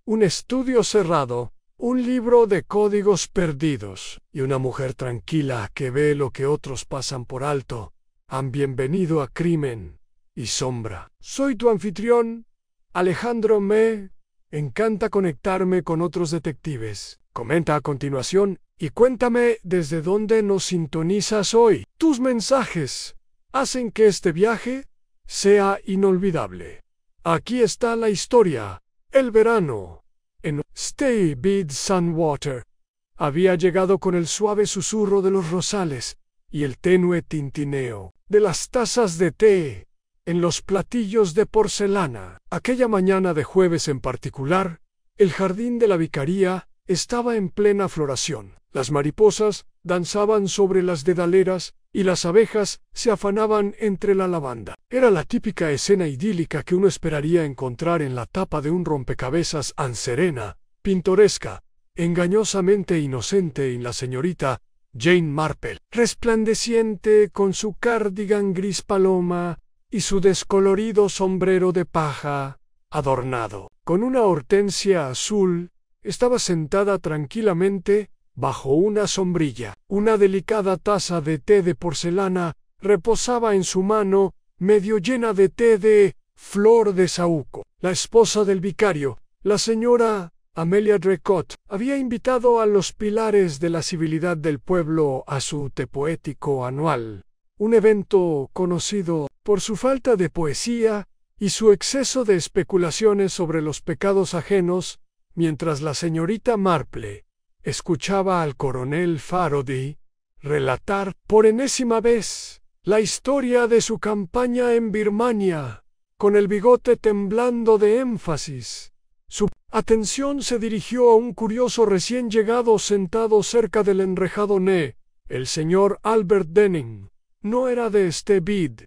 un estudio cerrado, un libro de códigos perdidos y una mujer tranquila que ve lo que otros pasan por alto. Han bienvenido a Crimen y Sombra. Soy tu anfitrión, Alejandro. Me encanta conectarme con otros detectives. Comenta a continuación y cuéntame desde dónde nos sintonizas hoy. Tus mensajes hacen que este viaje sea inolvidable. Aquí está la historia. El verano en Stay Bid Sunwater había llegado con el suave susurro de los rosales y el tenue tintineo de las tazas de té en los platillos de porcelana. Aquella mañana de jueves en particular, el jardín de la vicaría estaba en plena floración. Las mariposas danzaban sobre las dedaleras y las abejas se afanaban entre la lavanda. Era la típica escena idílica que uno esperaría encontrar en la tapa de un rompecabezas serena, pintoresca, engañosamente inocente en la señorita Jane Marple, resplandeciente con su cardigan gris paloma y su descolorido sombrero de paja, adornado con una hortensia azul. Estaba sentada tranquilamente bajo una sombrilla. Una delicada taza de té de porcelana reposaba en su mano, medio llena de té de flor de saúco. La esposa del vicario, la señora Amelia Draycott, había invitado a los pilares de la civilidad del pueblo a su té poético anual, un evento conocido por su falta de poesía y su exceso de especulaciones sobre los pecados ajenos, mientras la señorita Marple escuchaba al coronel Farody relatar por enésima vez la historia de su campaña en Birmania, con el bigote temblando de énfasis. Su atención se dirigió a un curioso recién llegado sentado cerca del enrejado el señor Albert Denning. No era de este bid.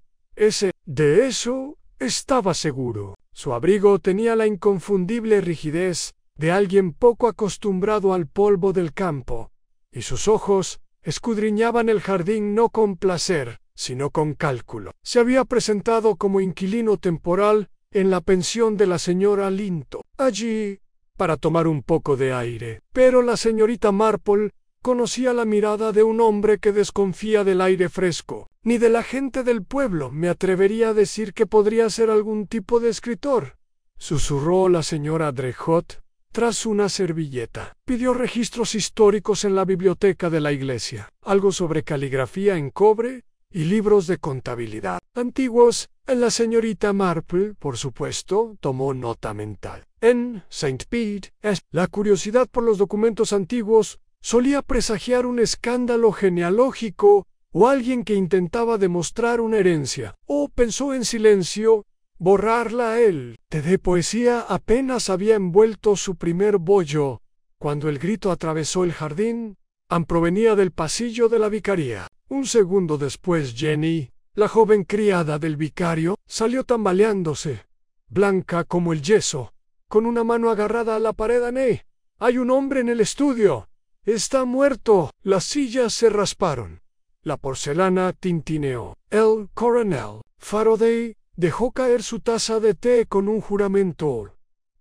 De eso estaba seguro. Su abrigo tenía la inconfundible rigidez de alguien poco acostumbrado al polvo del campo, y sus ojos escudriñaban el jardín no con placer, sino con cálculo. Se había presentado como inquilino temporal en la pensión de la señora Linton, allí para tomar un poco de aire. Pero la señorita Marple conocía la mirada de un hombre que desconfía del aire fresco, ni de la gente del pueblo. Me atrevería a decir que podría ser algún tipo de escritor, susurró la señora Draycott tras una servilleta. Pidió registros históricos en la biblioteca de la iglesia, algo sobre caligrafía en cobre y libros de contabilidad antiguos. La señorita Marple, por supuesto, tomó nota mental. En St. Bede, la curiosidad por los documentos antiguos solía presagiar un escándalo genealógico o alguien que intentaba demostrar una herencia. O pensó en silencio borrarla a él. Té de poesía apenas había envuelto su primer bollo cuando el grito atravesó el jardín. Provenía del pasillo de la vicaría. Un segundo después Jenny, la joven criada del vicario, salió tambaleándose, blanca como el yeso, con una mano agarrada a la pared. «Hay un hombre en el estudio. Está muerto». Las sillas se rasparon. La porcelana tintineó. El coronel Farody dejó caer su taza de té con un juramento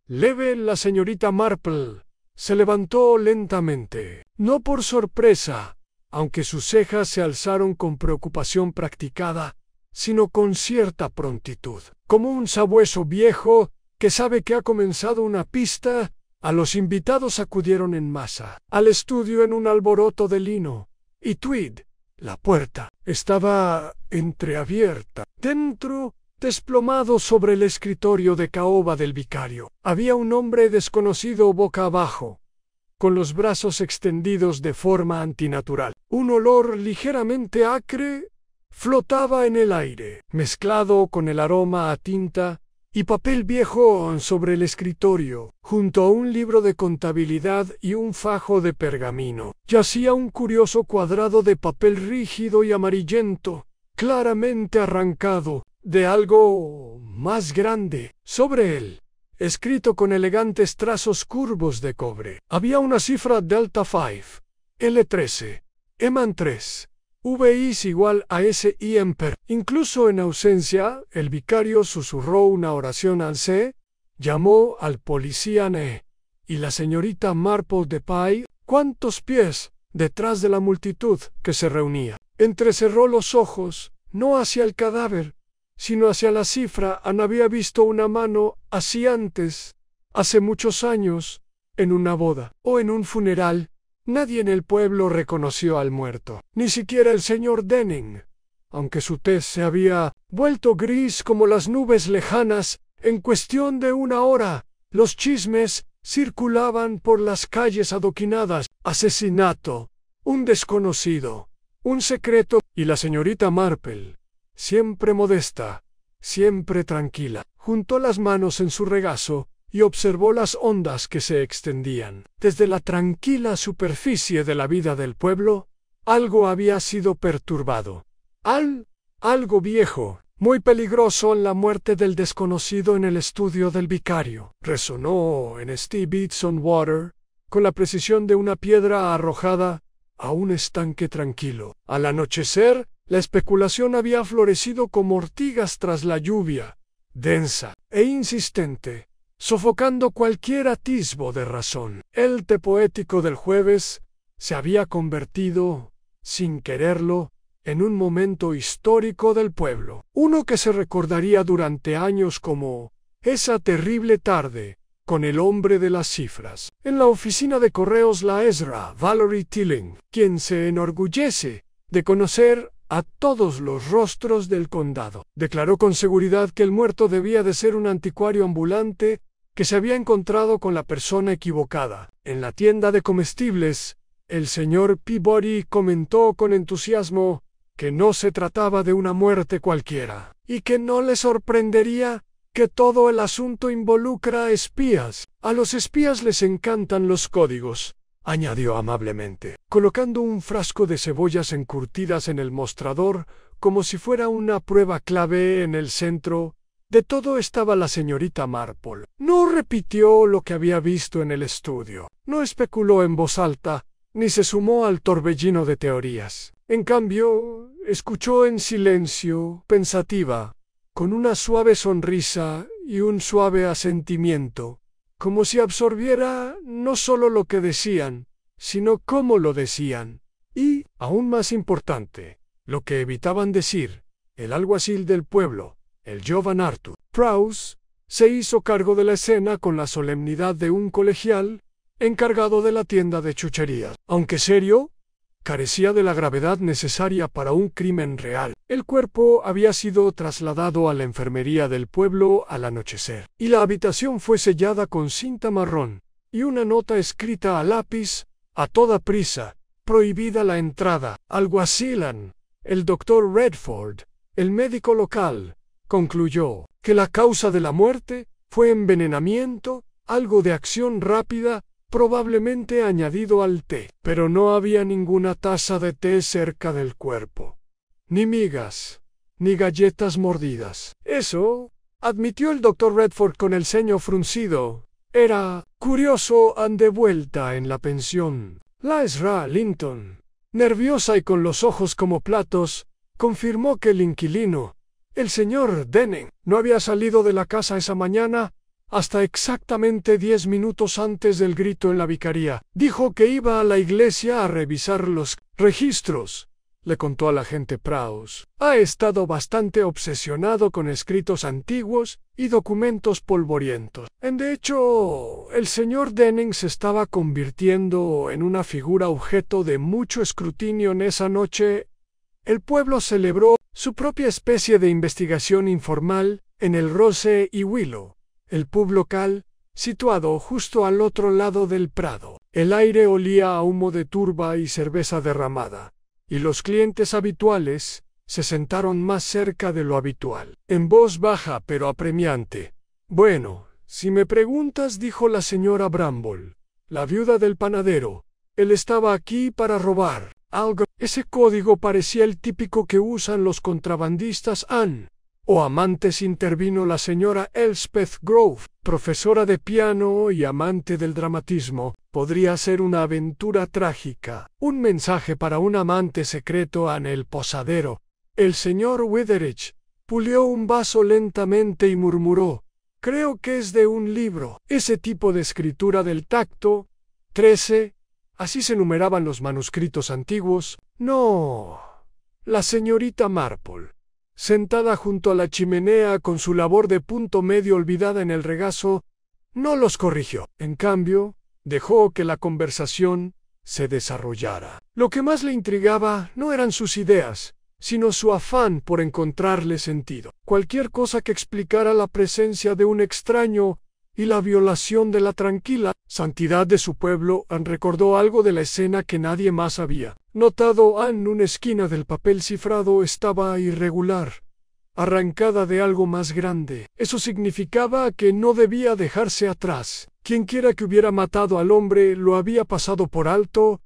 leve. La señorita Marple se levantó lentamente, no por sorpresa, aunque sus cejas se alzaron con preocupación practicada, sino con cierta prontitud, como un sabueso viejo que sabe que ha comenzado una pista. A los invitados acudieron en masa al estudio en un alboroto de lino y tweed. La puerta estaba entreabierta. Dentro, desplomado sobre el escritorio de caoba del vicario, había un hombre desconocido boca abajo, con los brazos extendidos de forma antinatural. Un olor ligeramente acre flotaba en el aire, mezclado con el aroma a tinta y papel viejo sobre el escritorio. Junto a un libro de contabilidad y un fajo de pergamino, yacía un curioso cuadrado de papel rígido y amarillento, claramente arrancado de algo más grande. Sobre él, escrito con elegantes trazos curvos de cobre, había una cifra Delta 5, L13, Eman 3, VI es igual a SI Emper. Incluso en ausencia, el vicario susurró una oración al C, llamó al policía y la señorita Marple de Pye, ¿cuántos pies?, detrás de la multitud que se reunía. Entrecerró los ojos, no hacia el cadáver, sino hacia la cifra. Ana había visto una mano así antes, hace muchos años, en una boda o en un funeral. Nadie en el pueblo reconoció al muerto, ni siquiera el señor Denning, aunque su tez se había vuelto gris como las nubes lejanas. En cuestión de una hora, los chismes circulaban por las calles adoquinadas: asesinato, un desconocido, un secreto, y la señorita Marple, siempre modesta, siempre tranquila, juntó las manos en su regazo y observó las ondas que se extendían. Desde la tranquila superficie de la vida del pueblo, algo había sido perturbado. Algo viejo, muy peligroso. En la muerte del desconocido en el estudio del vicario resonó en Steve Eatson Water con la precisión de una piedra arrojada a un estanque tranquilo. Al anochecer, la especulación había florecido como ortigas tras la lluvia, densa e insistente, sofocando cualquier atisbo de razón. El té poético del jueves se había convertido, sin quererlo, en un momento histórico del pueblo, uno que se recordaría durante años como esa terrible tarde con el hombre de las cifras. En la oficina de correos la Ezra Valerie Tilling, quien se enorgullece de conocer a todos los rostros del condado, declaró con seguridad que el muerto debía de ser un anticuario ambulante que se había encontrado con la persona equivocada. En la tienda de comestibles, el señor Peabody comentó con entusiasmo que no se trataba de una muerte cualquiera, y que no le sorprendería que todo el asunto involucra a espías. A los espías les encantan los códigos, añadió amablemente, colocando un frasco de cebollas encurtidas en el mostrador como si fuera una prueba clave. En el centro de todo estaba la señorita Marple. No repitió lo que había visto en el estudio, no especuló en voz alta, ni se sumó al torbellino de teorías. En cambio, escuchó en silencio, pensativa, con una suave sonrisa y un suave asentimiento, como si absorbiera no solo lo que decían, sino cómo lo decían, y, aún más importante, lo que evitaban decir. El alguacil del pueblo, el Jovan Arthur Prowse, se hizo cargo de la escena con la solemnidad de un colegial encargado de la tienda de chucherías. Aunque serio, carecía de la gravedad necesaria para un crimen real. El cuerpo había sido trasladado a la enfermería del pueblo al anochecer, y la habitación fue sellada con cinta marrón, y una nota escrita a lápiz, a toda prisa: prohibida la entrada. Alguacilan. El doctor Redford, el médico local, concluyó que la causa de la muerte fue envenenamiento, algo de acción rápida, probablemente añadido al té, pero no había ninguna taza de té cerca del cuerpo, ni migas, ni galletas mordidas. Eso, admitió el doctor Redford con el ceño fruncido, era curioso. De vuelta en la pensión, la Ezra Linton, nerviosa y con los ojos como platos, confirmó que el inquilino, el señor Denning, no había salido de la casa esa mañana hasta exactamente 10 minutos antes del grito en la vicaría. Dijo que iba a la iglesia a revisar los registros, le contó al agente Prowse. Ha estado bastante obsesionado con escritos antiguos y documentos polvorientos. De hecho, el señor Denning se estaba convirtiendo en una figura objeto de mucho escrutinio. En esa noche, el pueblo celebró su propia especie de investigación informal en el Rose y Willow, el pub local, situado justo al otro lado del prado. El aire olía a humo de turba y cerveza derramada, y los clientes habituales se sentaron más cerca de lo habitual. En voz baja pero apremiante: bueno, si me preguntas, dijo la señora Bramble, la viuda del panadero, él estaba aquí para robar algo. Ese código parecía el típico que usan los contrabandistas o amantes, intervino la señora Elspeth Grove, profesora de piano y amante del dramatismo. Podría ser una aventura trágica, un mensaje para un amante secreto en el posadero. El señor Witheridge pulió un vaso lentamente y murmuró: Creo que es de un libro. Ese tipo de escritura del tacto. 13. Así se numeraban los manuscritos antiguos. No. La señorita Marple, sentada junto a la chimenea con su labor de punto medio olvidada en el regazo, no los corrigió. En cambio, dejó que la conversación se desarrollara. Lo que más le intrigaba no eran sus ideas, sino su afán por encontrarle sentido. Cualquier cosa que explicara la presencia de un extraño y la violación de la tranquila santidad de su pueblo recordó algo de la escena que nadie más había notado. En una esquina del papel cifrado estaba irregular, arrancada de algo más grande. Eso significaba que no debía dejarse atrás. Quienquiera que hubiera matado al hombre lo había pasado por alto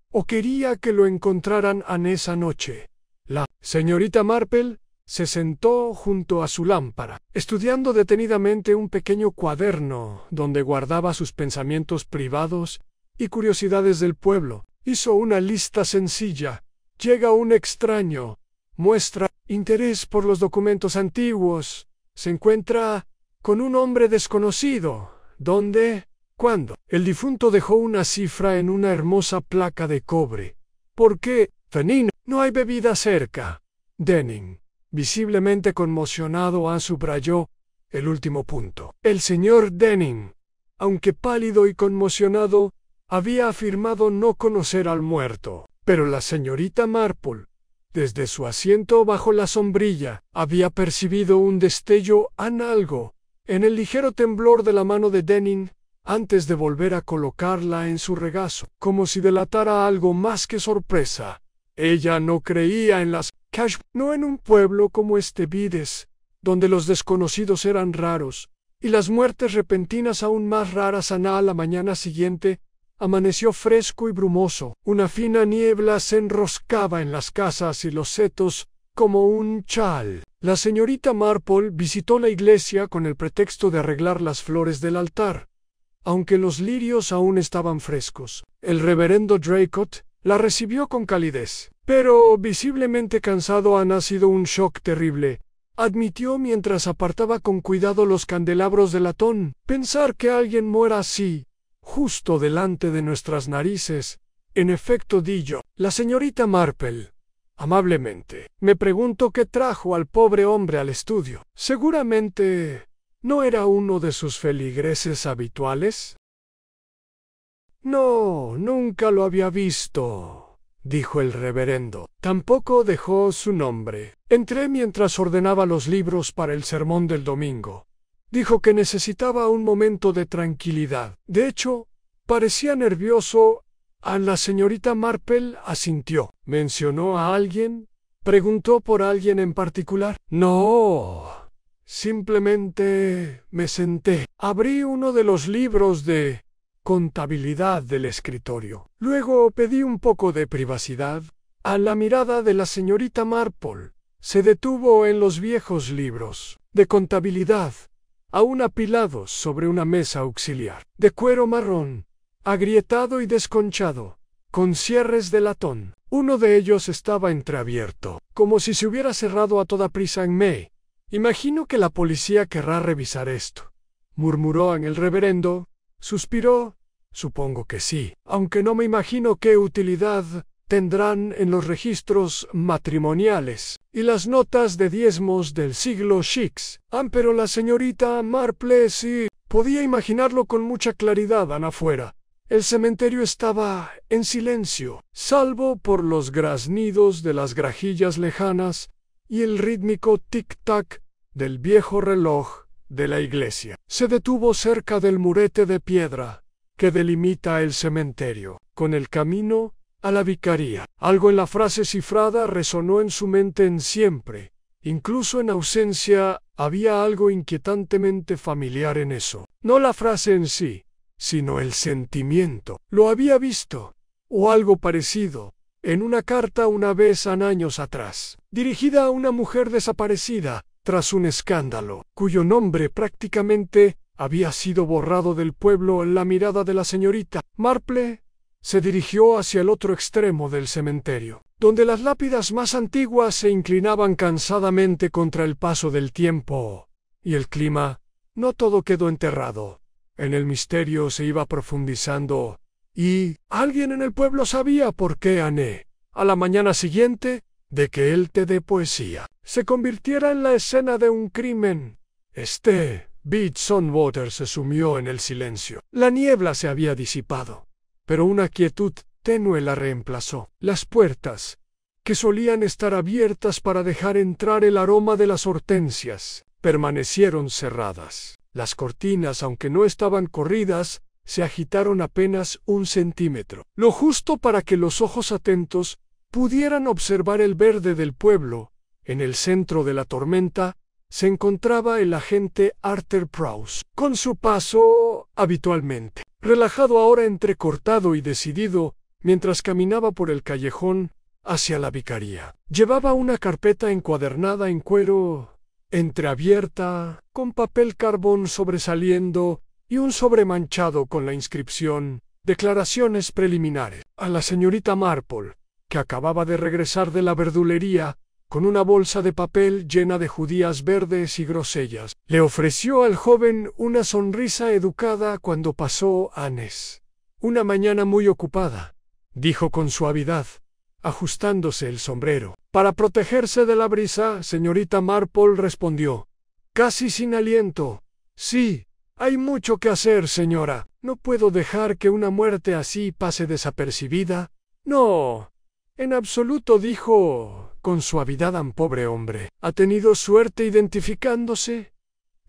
o quería que lo encontraran en esa noche. La señorita Marple se sentó junto a su lámpara, estudiando detenidamente un pequeño cuaderno donde guardaba sus pensamientos privados y curiosidades del pueblo. Hizo una lista sencilla. Llega un extraño, muestra interés por los documentos antiguos, se encuentra con un hombre desconocido. ¿Dónde? ¿Cuándo? El difunto dejó una cifra en una hermosa placa de cobre. ¿Por qué? Fenino, no hay bebida cerca. Denning, visiblemente conmocionado, subrayó el último punto. El señor Denning, aunque pálido y conmocionado, había afirmado no conocer al muerto. Pero la señorita Marple, desde su asiento bajo la sombrilla, había percibido un destello en algo, en el ligero temblor de la mano de Denning, antes de volver a colocarla en su regazo, como si delatara algo más que sorpresa. Ella no creía en las cash, no en un pueblo como este Vides, donde los desconocidos eran raros, y las muertes repentinas aún más raras. A la mañana siguiente, amaneció fresco y brumoso. Una fina niebla se enroscaba en las casas y los setos como un chal. La señorita Marple visitó la iglesia con el pretexto de arreglar las flores del altar, aunque los lirios aún estaban frescos. El reverendo Draycott la recibió con calidez, pero visiblemente cansado. Ha sido un shock terrible, admitió mientras apartaba con cuidado los candelabros de latón. Pensar que alguien muera así, justo delante de nuestras narices. En efecto, di yo. La señorita Marple, amablemente, me preguntó qué trajo al pobre hombre al estudio. Seguramente no era uno de sus feligreses habituales. No, nunca lo había visto, dijo el reverendo. Tampoco dejó su nombre. Entré mientras ordenaba los libros para el sermón del domingo. Dijo que necesitaba un momento de tranquilidad. De hecho, parecía nervioso. La señorita Marple asintió. ¿Mencionó a alguien? ¿Preguntó por alguien en particular? No. Simplemente me senté. Abrí uno de los libros de contabilidad del escritorio. Luego pedí un poco de privacidad. La mirada de la señorita Marple se detuvo en los viejos libros de contabilidad, aún apilados sobre una mesa auxiliar, de cuero marrón, agrietado y desconchado, con cierres de latón. Uno de ellos estaba entreabierto, como si se hubiera cerrado a toda prisa en May. Imagino que la policía querrá revisar esto, murmuró en el reverendo. Suspiró. Supongo que sí, aunque no me imagino qué utilidad tendrán en los registros matrimoniales y las notas de diezmos del siglo X. Pero la señorita Marple sí podía imaginarlo con mucha claridad. Afuera, el cementerio estaba en silencio, salvo por los graznidos de las grajillas lejanas y el rítmico tic-tac del viejo reloj de la iglesia. Se detuvo cerca del murete de piedra que delimita el cementerio, con el camino a la vicaría. Algo en la frase cifrada resonó en su mente en siempre. Incluso en ausencia, había algo inquietantemente familiar en eso. No la frase en sí, sino el sentimiento. Lo había visto, o algo parecido, en una carta una vez años atrás, dirigida a una mujer desaparecida tras un escándalo, cuyo nombre prácticamente había sido borrado del pueblo. La mirada de la señorita Marple se dirigió hacia el otro extremo del cementerio, donde las lápidas más antiguas se inclinaban cansadamente contra el paso del tiempo, y el clima no todo quedó enterrado. En el misterio se iba profundizando, y alguien en el pueblo sabía por qué Anne, a la mañana siguiente, de que el té de poesía se convirtiera en la escena de un crimen. Bitson-Water se sumió en el silencio. La niebla se había disipado, pero una quietud tenue la reemplazó. Las puertas, que solían estar abiertas para dejar entrar el aroma de las hortensias, permanecieron cerradas. Las cortinas, aunque no estaban corridas, se agitaron apenas 1 centímetro, lo justo para que los ojos atentos pudieran observar el verde del pueblo. En el centro de la tormenta se encontraba el agente Arthur Prowse, con su paso habitualmente relajado, ahora entrecortado y decidido, mientras caminaba por el callejón hacia la vicaría. Llevaba una carpeta encuadernada en cuero entreabierta, con papel carbón sobresaliendo y un sobre manchado con la inscripción «Declaraciones preliminares». A la señorita Marple, que acababa de regresar de la verdulería con una bolsa de papel llena de judías verdes y grosellas, le ofreció al joven una sonrisa educada cuando pasó Annes. «Una mañana muy ocupada», dijo con suavidad, ajustándose el sombrero. «Para protegerse de la brisa», señorita Marple respondió, casi sin aliento. «Sí, hay mucho que hacer, señora. No puedo dejar que una muerte así pase desapercibida». «No, en absoluto», dijo con suavidad al pobre hombre. «¿Ha tenido suerte identificándose?»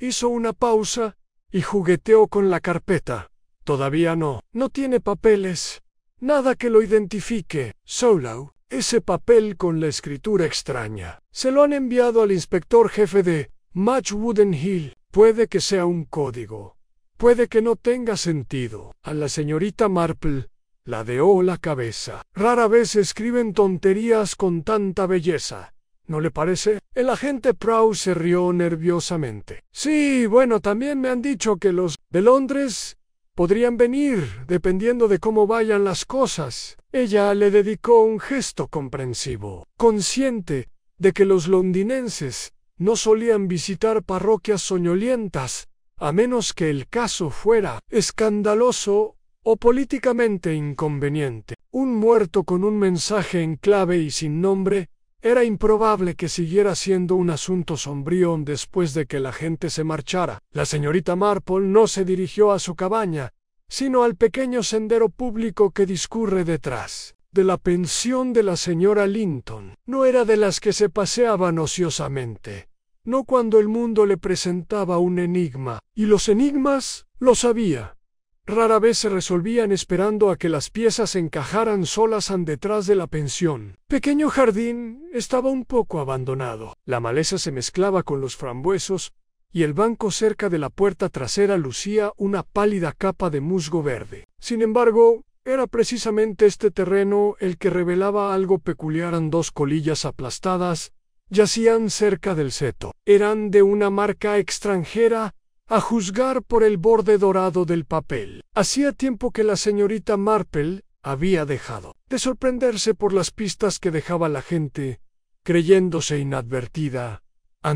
Hizo una pausa y jugueteó con la carpeta. «Todavía no. No tiene papeles. Nada que lo identifique, Solo. Ese papel con la escritura extraña. Se lo han enviado al inspector jefe de Matchwooden Hill. Puede que sea un código. Puede que no tenga sentido». A la señorita Marple ladeó la cabeza. «Rara vez escriben tonterías con tanta belleza, ¿no le parece?» El agente Prowse se rió nerviosamente. «Sí, bueno, también me han dicho que los de Londres podrían venir, dependiendo de cómo vayan las cosas». Ella le dedicó un gesto comprensivo, consciente de que los londinenses no solían visitar parroquias soñolientas, a menos que el caso fuera escandaloso o políticamente inconveniente. Un muerto con un mensaje en clave y sin nombre era improbable que siguiera siendo un asunto sombrío después de que la gente se marchara. La señorita Marple no se dirigió a su cabaña, sino al pequeño sendero público que discurre detrás de la pensión de la señora Linton. No era de las que se paseaban ociosamente, no cuando el mundo le presentaba un enigma, y los enigmas, lo sabía, rara vez se resolvían esperando a que las piezas encajaran solas detrás de la pensión. Pequeño jardín estaba un poco abandonado. La maleza se mezclaba con los frambuesos, y el banco cerca de la puerta trasera lucía una pálida capa de musgo verde. Sin embargo, era precisamente este terreno el que revelaba algo peculiar. 2 colillas aplastadas yacían cerca del seto. Eran de una marca extranjera, a juzgar por el borde dorado del papel. Hacía tiempo que la señorita Marple había dejado de sorprenderse por las pistas que dejaba la gente. Creyéndose inadvertida,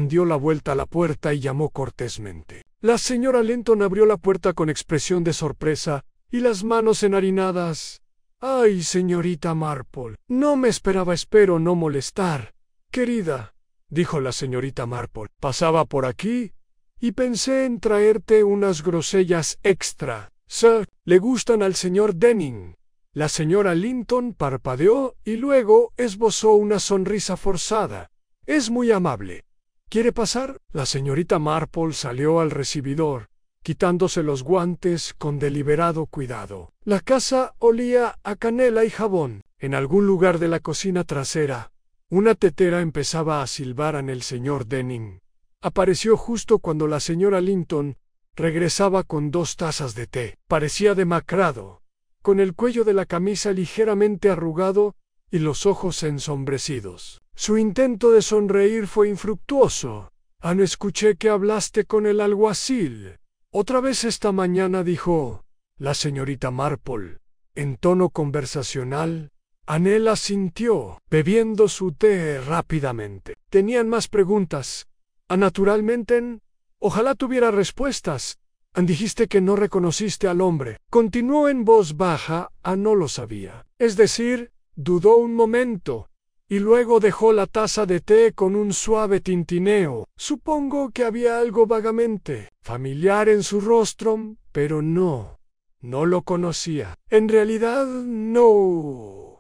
dio la vuelta a la puerta y llamó cortésmente. La señora Linton abrió la puerta con expresión de sorpresa y las manos enharinadas. «Ay, señorita Marple, no me esperaba. Espero no molestar». «Querida», dijo la señorita Marple, «pasaba por aquí y pensé en traerte unas grosellas extra. Sir, ¿le gustan al señor Denning?» La señora Linton parpadeó y luego esbozó una sonrisa forzada. «Es muy amable. ¿Quiere pasar?» La señorita Marple salió al recibidor, quitándose los guantes con deliberado cuidado. La casa olía a canela y jabón. En algún lugar de la cocina trasera, una tetera empezaba a silbar. El señor Denning apareció justo cuando la señora Linton regresaba con 2 tazas de té. Parecía demacrado, con el cuello de la camisa ligeramente arrugado y los ojos ensombrecidos. Su intento de sonreír fue infructuoso. «No escuché que hablaste con el alguacil otra vez esta mañana», dijo la señorita Marple, en tono conversacional. Anne asintió, bebiendo su té rápidamente. «¿Tenían más preguntas?» «Naturalmente, Ojalá tuviera respuestas. Dijiste que no reconociste al hombre. Continuó en voz baja, no lo sabía. Es decir, dudó un momento, y luego dejó la taza de té con un suave tintineo. Supongo que había algo vagamente familiar en su rostro, pero no lo conocía. En realidad, no,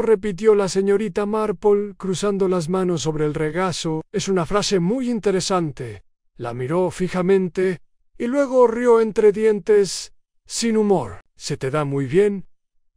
repitió la señorita Marple, cruzando las manos sobre el regazo. Es una frase muy interesante. La miró fijamente y luego rió entre dientes, sin humor. Se te da muy bien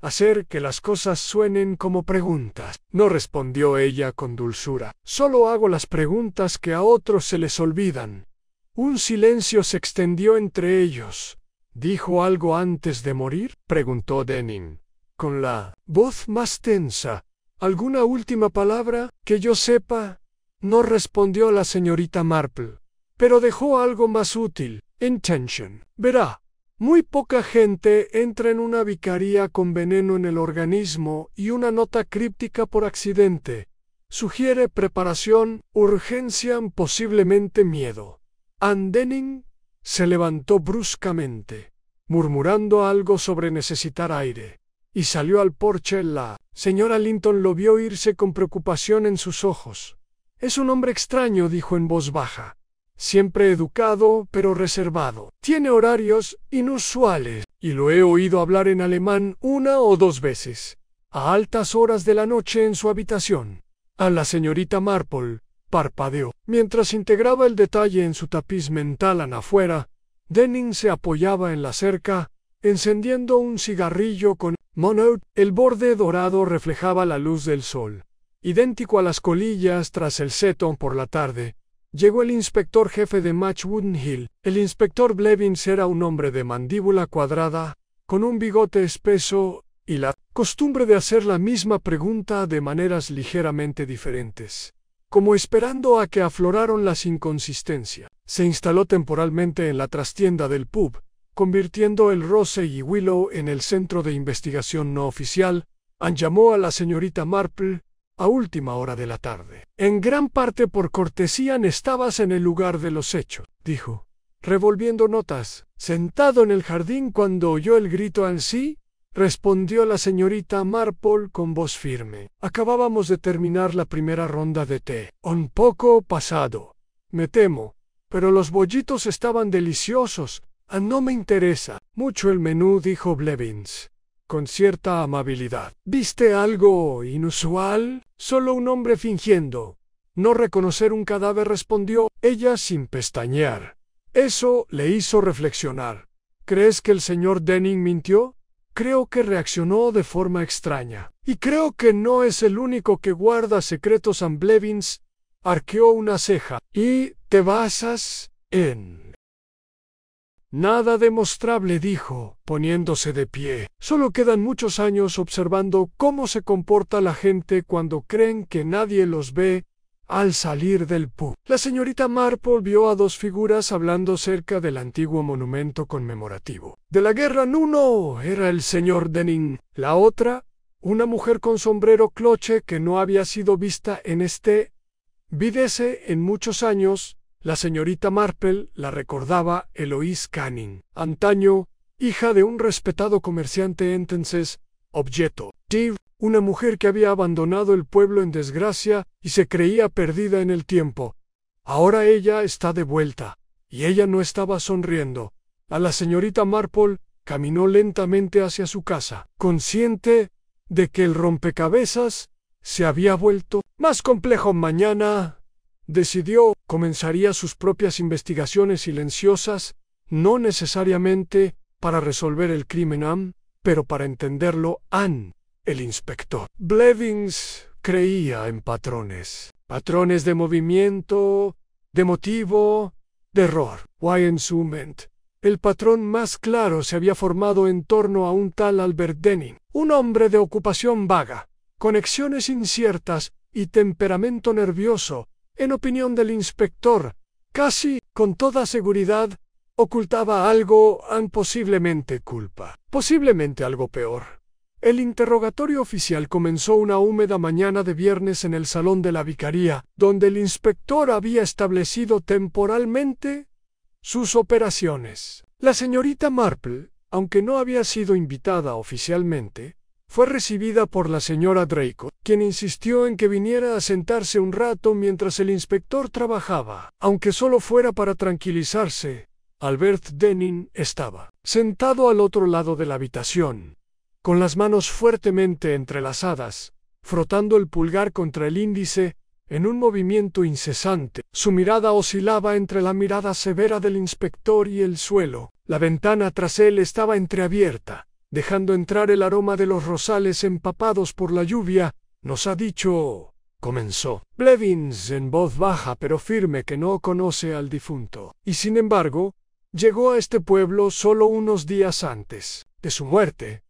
hacer que las cosas suenen como preguntas. No, respondió ella con dulzura. Solo hago las preguntas que a otros se les olvidan. Un silencio se extendió entre ellos. ¿Dijo algo antes de morir?, preguntó Denning, con la voz más tensa. ¿Alguna última palabra que yo sepa? No, respondió la señorita Marple. Pero dejó algo más útil. Intention. Verá, muy poca gente entra en una vicaría con veneno en el organismo y una nota críptica por accidente. Sugiere preparación, urgencia, posiblemente miedo. Anne Denning se levantó bruscamente, murmurando algo sobre necesitar aire, y salió al porche. La señora Linton lo vio irse con preocupación en sus ojos. Es un hombre extraño, dijo en voz baja. Siempre educado, pero reservado. Tiene horarios inusuales, y lo he oído hablar en alemán 1 o 2 veces, a altas horas de la noche en su habitación. A la señorita Marple parpadeó. Mientras integraba el detalle en su tapiz mental afuera, Denning se apoyaba en la cerca, encendiendo un cigarrillo con monout. El borde dorado reflejaba la luz del sol. Idéntico a las colillas tras el seto por la tarde, llegó el inspector jefe de Match Wooden Hill. El inspector Blevins era un hombre de mandíbula cuadrada, con un bigote espeso y la costumbre de hacer la misma pregunta de maneras ligeramente diferentes, como esperando a que afloraran las inconsistencias. Se instaló temporalmente en la trastienda del pub, convirtiendo el Rose y Willow en el centro de investigación no oficial. Llamó a la señorita Marple a última hora de la tarde. En gran parte por cortesía estabas en el lugar de los hechos, dijo, revolviendo notas. Sentado en el jardín cuando oyó el grito sí, respondió la señorita Marple con voz firme. Acabábamos de terminar la primera ronda de té. Un poco pasado, me temo, pero los bollitos estaban deliciosos. No me interesa mucho el menú, dijo Blevins, con cierta amabilidad. ¿Viste algo inusual? Solo un hombre fingiendo no reconocer un cadáver, respondió ella sin pestañear. Eso le hizo reflexionar. ¿Crees que el señor Denning mintió? Creo que reaccionó de forma extraña. Y creo que no es el único que guarda secretos. Blevins arqueó una ceja. ¿Y te basas en nada demostrable?, dijo, poniéndose de pie. Solo quedan muchos años observando cómo se comporta la gente cuando creen que nadie los ve al salir del pub. La señorita Marple vio a 2 figuras hablando cerca del antiguo monumento conmemorativo de la guerra. Uno era el señor Denning. La otra, una mujer con sombrero cloche que no había sido vista en videse en muchos años. La señorita Marple la recordaba Eloise Canning, antaño hija de un respetado comerciante entonces objeto de una mujer que había abandonado el pueblo en desgracia y se creía perdida en el tiempo. Ahora ella está de vuelta, y ella no estaba sonriendo. A la señorita Marple caminó lentamente hacia su casa, consciente de que el rompecabezas se había vuelto más complejo. Mañana, decidió, comenzaría sus propias investigaciones silenciosas, no necesariamente para resolver el crimen, pero para entenderlo. El inspector Blevins creía en patrones de movimiento, de motivo, de error. En su mente, el patrón más claro se había formado en torno a un tal Albert Denning, un hombre de ocupación vaga, conexiones inciertas y temperamento nervioso. En opinión del inspector, casi con toda seguridad, ocultaba algo, posiblemente culpa, posiblemente algo peor. El interrogatorio oficial comenzó una húmeda mañana de viernes en el salón de la vicaría, donde el inspector había establecido temporalmente sus operaciones. La señorita Marple, aunque no había sido invitada oficialmente, fue recibida por la señora Draycott, quien insistió en que viniera a sentarse un rato mientras el inspector trabajaba, aunque solo fuera para tranquilizarse. Albert Denning estaba sentado al otro lado de la habitación, con las manos fuertemente entrelazadas, frotando el pulgar contra el índice en un movimiento incesante. Su mirada oscilaba entre la mirada severa del inspector y el suelo. La ventana tras él estaba entreabierta, dejando entrar el aroma de los rosales empapados por la lluvia. «Nos ha dicho», comenzó Blevins en voz baja pero firme, «que no conoce al difunto, y sin embargo, llegó a este pueblo solo unos días antes de su muerte,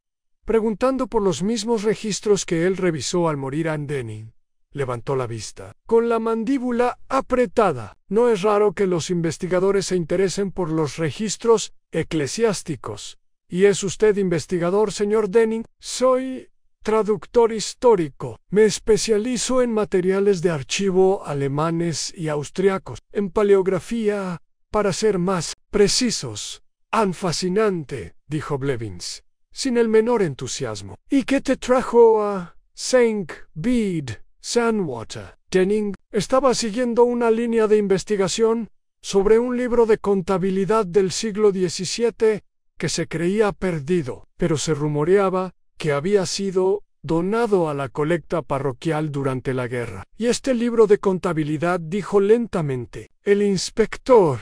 preguntando por los mismos registros que él revisó al morir Anne Denning». Levantó la vista, con la mandíbula apretada. «No es raro que los investigadores se interesen por los registros eclesiásticos. ¿Y es usted investigador, señor Denning?» «Soy traductor histórico. Me especializo en materiales de archivo alemanes y austriacos, en paleografía, para ser más precisos». «¡An fascinante!», dijo Blevins, sin el menor entusiasmo. «¿Y qué te trajo a St. Bede, Sandwater?» Denning estaba siguiendo una línea de investigación sobre un libro de contabilidad del siglo XVII que se creía perdido, pero se rumoreaba que había sido donado a la colecta parroquial durante la guerra. «Y este libro de contabilidad», dijo lentamente el inspector,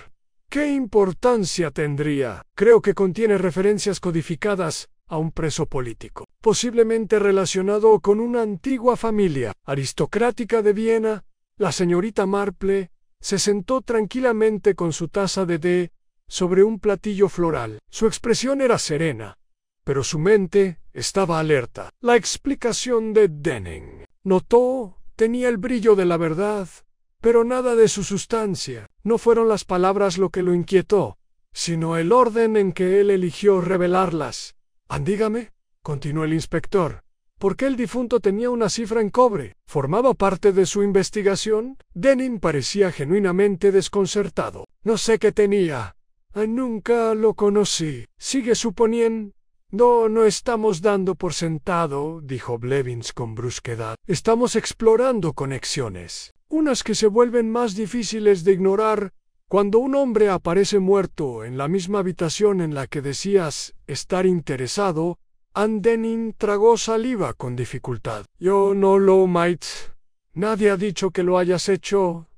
«¿qué importancia tendría?» «Creo que contiene referencias codificadas a un preso político, posiblemente relacionado con una antigua familia aristocrática de Viena». La señorita Marple se sentó tranquilamente con su taza de té sobre un platillo floral. Su expresión era serena, pero su mente estaba alerta. La explicación de Denning, notó, tenía el brillo de la verdad, pero nada de su sustancia. No fueron las palabras lo que lo inquietó, sino el orden en que él eligió revelarlas. «Dígame», continuó el inspector, «¿por qué el difunto tenía una cifra en cobre? ¿Formaba parte de su investigación?» Denning parecía genuinamente desconcertado. «No sé qué tenía. Nunca lo conocí. ¿Sigue suponiendo?» No estamos dando por sentado», dijo Blevins con brusquedad. «Estamos explorando conexiones, unas que se vuelven más difíciles de ignorar cuando un hombre aparece muerto en la misma habitación en la que decías estar interesado». Anne Denning tragó saliva con dificultad. «Yo no lo might. Nadie ha dicho que lo hayas hecho».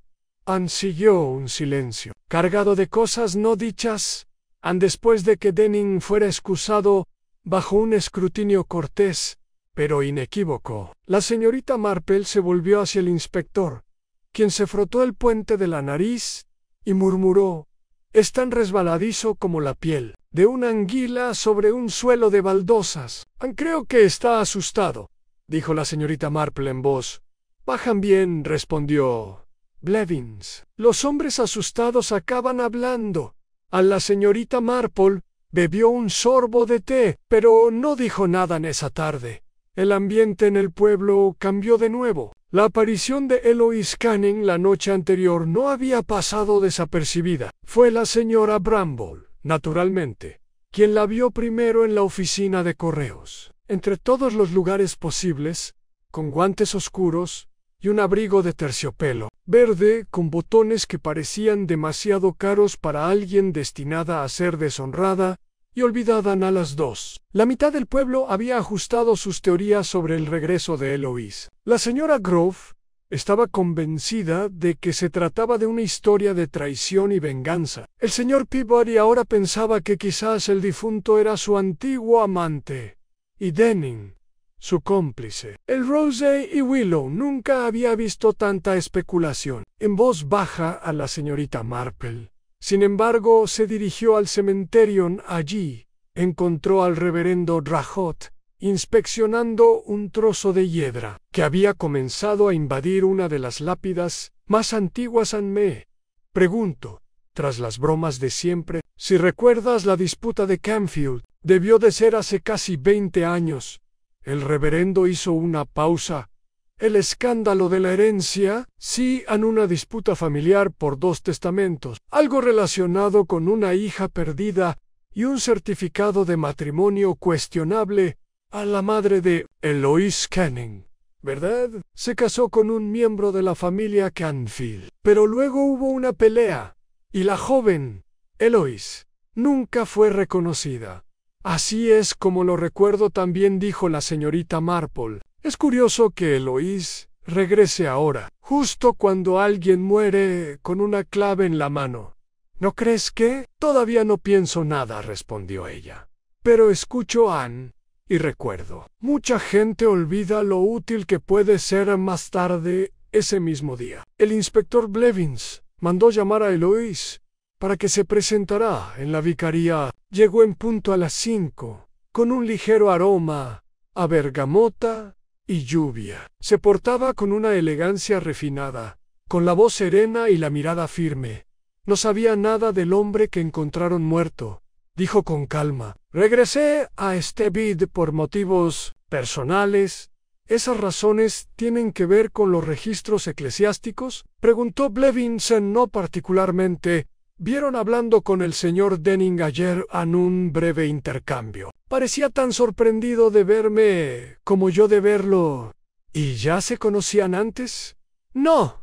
Anne siguió un silencio, cargado de cosas no dichas. Anne, después de que Denning fuera excusado bajo un escrutinio cortés, pero inequívoco, la señorita Marple se volvió hacia el inspector, quien se frotó el puente de la nariz y murmuró: «Es tan resbaladizo como la piel de una anguila sobre un suelo de baldosas». «Creo que está asustado», dijo la señorita Marple en voz baja. «Bien», respondió Blevins. «Los hombres asustados acaban hablando». La señorita Marple bebió un sorbo de té, pero no dijo nada en esa tarde. El ambiente en el pueblo cambió de nuevo. La aparición de Eloise Canning la noche anterior no había pasado desapercibida. Fue la señora Bramble, naturalmente, quien la vio primero en la oficina de correos, entre todos los lugares posibles, con guantes oscuros y un abrigo de terciopelo verde con botones que parecían demasiado caros para alguien destinada a ser deshonrada y olvidada. A las 2, la mitad del pueblo había ajustado sus teorías sobre el regreso de Eloise. La señora Grove estaba convencida de que se trataba de una historia de traición y venganza. El señor Peabody ahora pensaba que quizás el difunto era su antiguo amante, y Denning su cómplice. El Rose y Willow nunca había visto tanta especulación. En voz baja a la señorita Marple, sin embargo, se dirigió al cementerio. Allí encontró al reverendo Drahot inspeccionando un trozo de hiedra que había comenzado a invadir una de las lápidas más antiguas. «Me pregunto, tras las bromas de siempre, si recuerdas la disputa de Camfield. Debió de ser hace casi 20 años. El reverendo hizo una pausa. El escándalo de la herencia, sí, en una disputa familiar por 2 testamentos, algo relacionado con una hija perdida y un certificado de matrimonio cuestionable a la madre de Eloise Canning, ¿verdad? Se casó con un miembro de la familia Canfield, pero luego hubo una pelea, y la joven, Eloise, nunca fue reconocida. Así es como lo recuerdo, también dijo la señorita Marple. Es curioso que Eloise regrese ahora, justo cuando alguien muere con una clave en la mano. ¿No crees que? Todavía no pienso nada, respondió ella. Pero escucho a Anne y recuerdo. Mucha gente olvida lo útil que puede ser más tarde ese mismo día. El inspector Blevins mandó llamar a Eloise para que se presentara en la vicaría. Llegó en punto a las 5, con un ligero aroma a bergamota y lluvia. Se portaba con una elegancia refinada, con la voz serena y la mirada firme. No sabía nada del hombre que encontraron muerto. Dijo con calma: regresé a Stebid por motivos personales. ¿Esas razones tienen que ver con los registros eclesiásticos?, preguntó Blevins. No particularmente. Vieron hablando con el señor Denning ayer en un breve intercambio. Parecía tan sorprendido de verme como yo de verlo. ¿Y ya se conocían antes? No.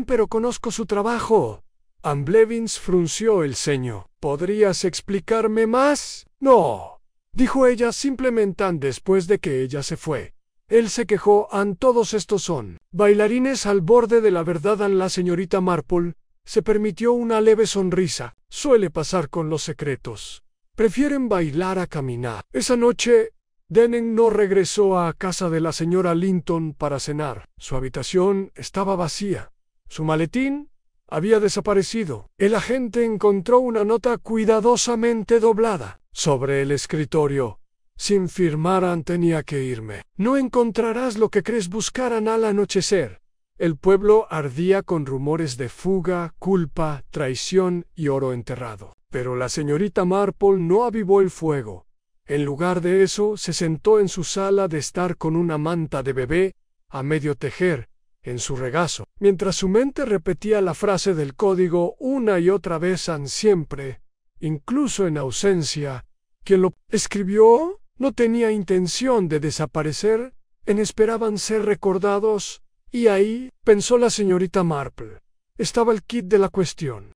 Pero conozco su trabajo. Blevins frunció el ceño. ¿Podrías explicarme más? No, dijo ella simplemente después de que ella se fue. Él se quejó. Todos estos son bailarines al borde de la verdad. La señorita Marple se permitió una leve sonrisa. Suele pasar con los secretos. Prefieren bailar a caminar. Esa noche, Denning no regresó a casa de la señora Linton para cenar. Su habitación estaba vacía. Su maletín había desaparecido. El agente encontró una nota cuidadosamente doblada sobre el escritorio. Sin firmar. Tenía que irme. No encontrarás lo que crees buscar al anochecer. El pueblo ardía con rumores de fuga, culpa, traición y oro enterrado. Pero la señorita Marple no avivó el fuego. En lugar de eso, se sentó en su sala de estar con una manta de bebé a medio tejer en su regazo, mientras su mente repetía la frase del código una y otra vez. Siempre, incluso en ausencia. Quien lo escribió no tenía intención de desaparecer. Esperaban ser recordados. Y ahí, pensó la señorita Marple, estaba el quid de la cuestión.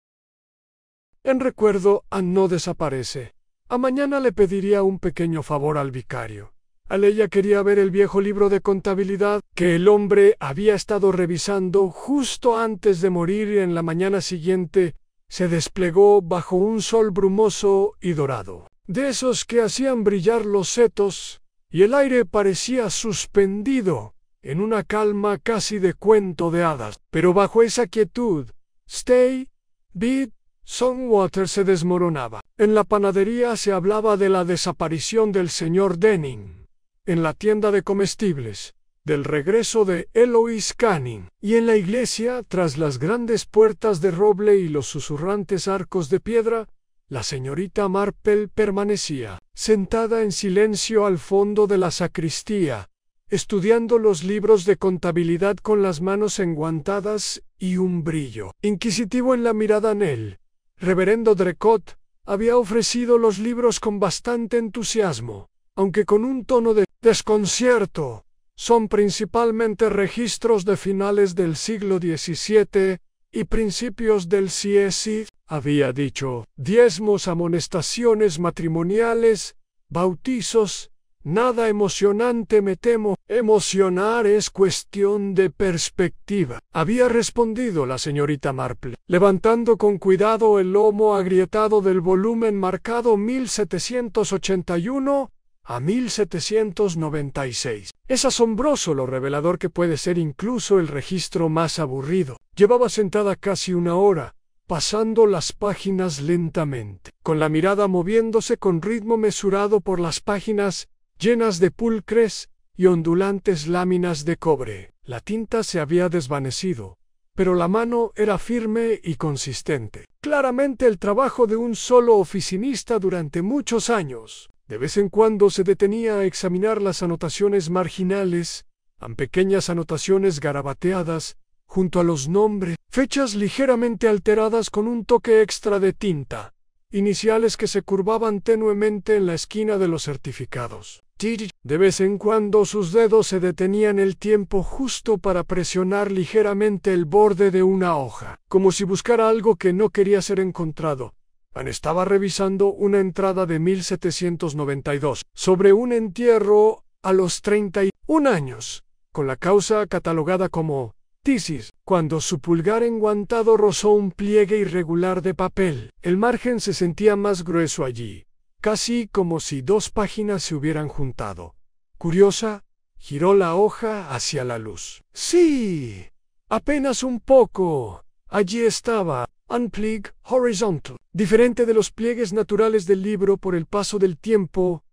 En recuerdo, no desaparece. Mañana le pediría un pequeño favor al vicario. Ella quería ver el viejo libro de contabilidad que el hombre había estado revisando justo antes de morir, y en la mañana siguiente se desplegó bajo un sol brumoso y dorado, de esos que hacían brillar los setos, y el aire parecía suspendido en una calma casi de cuento de hadas. Pero bajo esa quietud, Songwater se desmoronaba. En la panadería se hablaba de la desaparición del señor Denning. En la tienda de comestibles, del regreso de Eloise Canning. Y en la iglesia, tras las grandes puertas de roble y los susurrantes arcos de piedra, la señorita Marple permanecía, sentada en silencio al fondo de la sacristía, estudiando los libros de contabilidad con las manos enguantadas y un brillo inquisitivo en la mirada. El reverendo Draycott había ofrecido los libros con bastante entusiasmo, aunque con un tono de desconcierto. Son principalmente registros de finales del siglo XVII y principios del XVI, había dicho. Diezmos, amonestaciones matrimoniales, bautizos. Nada emocionante, me temo. Emocionar es cuestión de perspectiva, había respondido la señorita Marple, levantando con cuidado el lomo agrietado del volumen marcado 1781 a 1796. Es asombroso lo revelador que puede ser incluso el registro más aburrido. Llevaba sentada casi una hora, pasando las páginas lentamente, con la mirada moviéndose con ritmo mesurado por las páginas llenas de pulcres y ondulantes láminas de cobre. La tinta se había desvanecido, pero la mano era firme y consistente. Claramente el trabajo de un solo oficinista durante muchos años. De vez en cuando se detenía a examinar las anotaciones marginales, tan pequeñas anotaciones garabateadas, junto a los nombres, fechas ligeramente alteradas con un toque extra de tinta, iniciales que se curvaban tenuemente en la esquina de los certificados. De vez en cuando sus dedos se detenían el tiempo justo para presionar ligeramente el borde de una hoja, como si buscara algo que no quería ser encontrado. Anne estaba revisando una entrada de 1792 sobre un entierro a los 31 años, con la causa catalogada como tesis, cuando su pulgar enguantado rozó un pliegue irregular de papel. El margen se sentía más grueso allí, casi como si 2 páginas se hubieran juntado. Curiosa, giró la hoja hacia la luz. Sí, apenas un poco. Allí estaba, Unplieg Horizontal. Diferente de los pliegues naturales del libro por el paso del tiempo,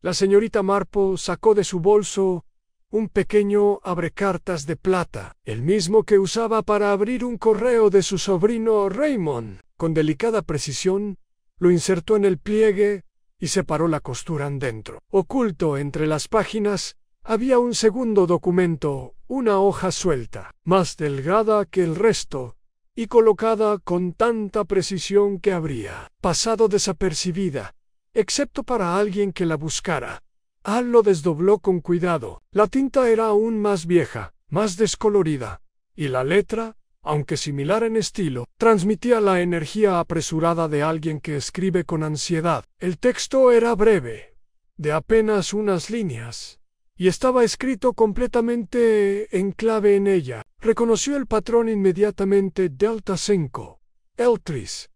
la señorita Marple sacó de su bolso un pequeño abrecartas de plata, el mismo que usaba para abrir un correo de su sobrino Raymond. Con delicada precisión, lo insertó en el pliegue y separó la costura dentro. Oculto entre las páginas había un segundo documento, una hoja suelta, más delgada que el resto, y colocada con tanta precisión que habría pasado desapercibida, excepto para alguien que la buscara. Al lo desdobló con cuidado. La tinta era aún más vieja, más descolorida, y la letra, aunque similar en estilo, transmitía la energía apresurada de alguien que escribe con ansiedad. El texto era breve, de apenas unas líneas, y estaba escrito completamente en clave en ella. Reconoció el patrón inmediatamente. Delta 5, L3,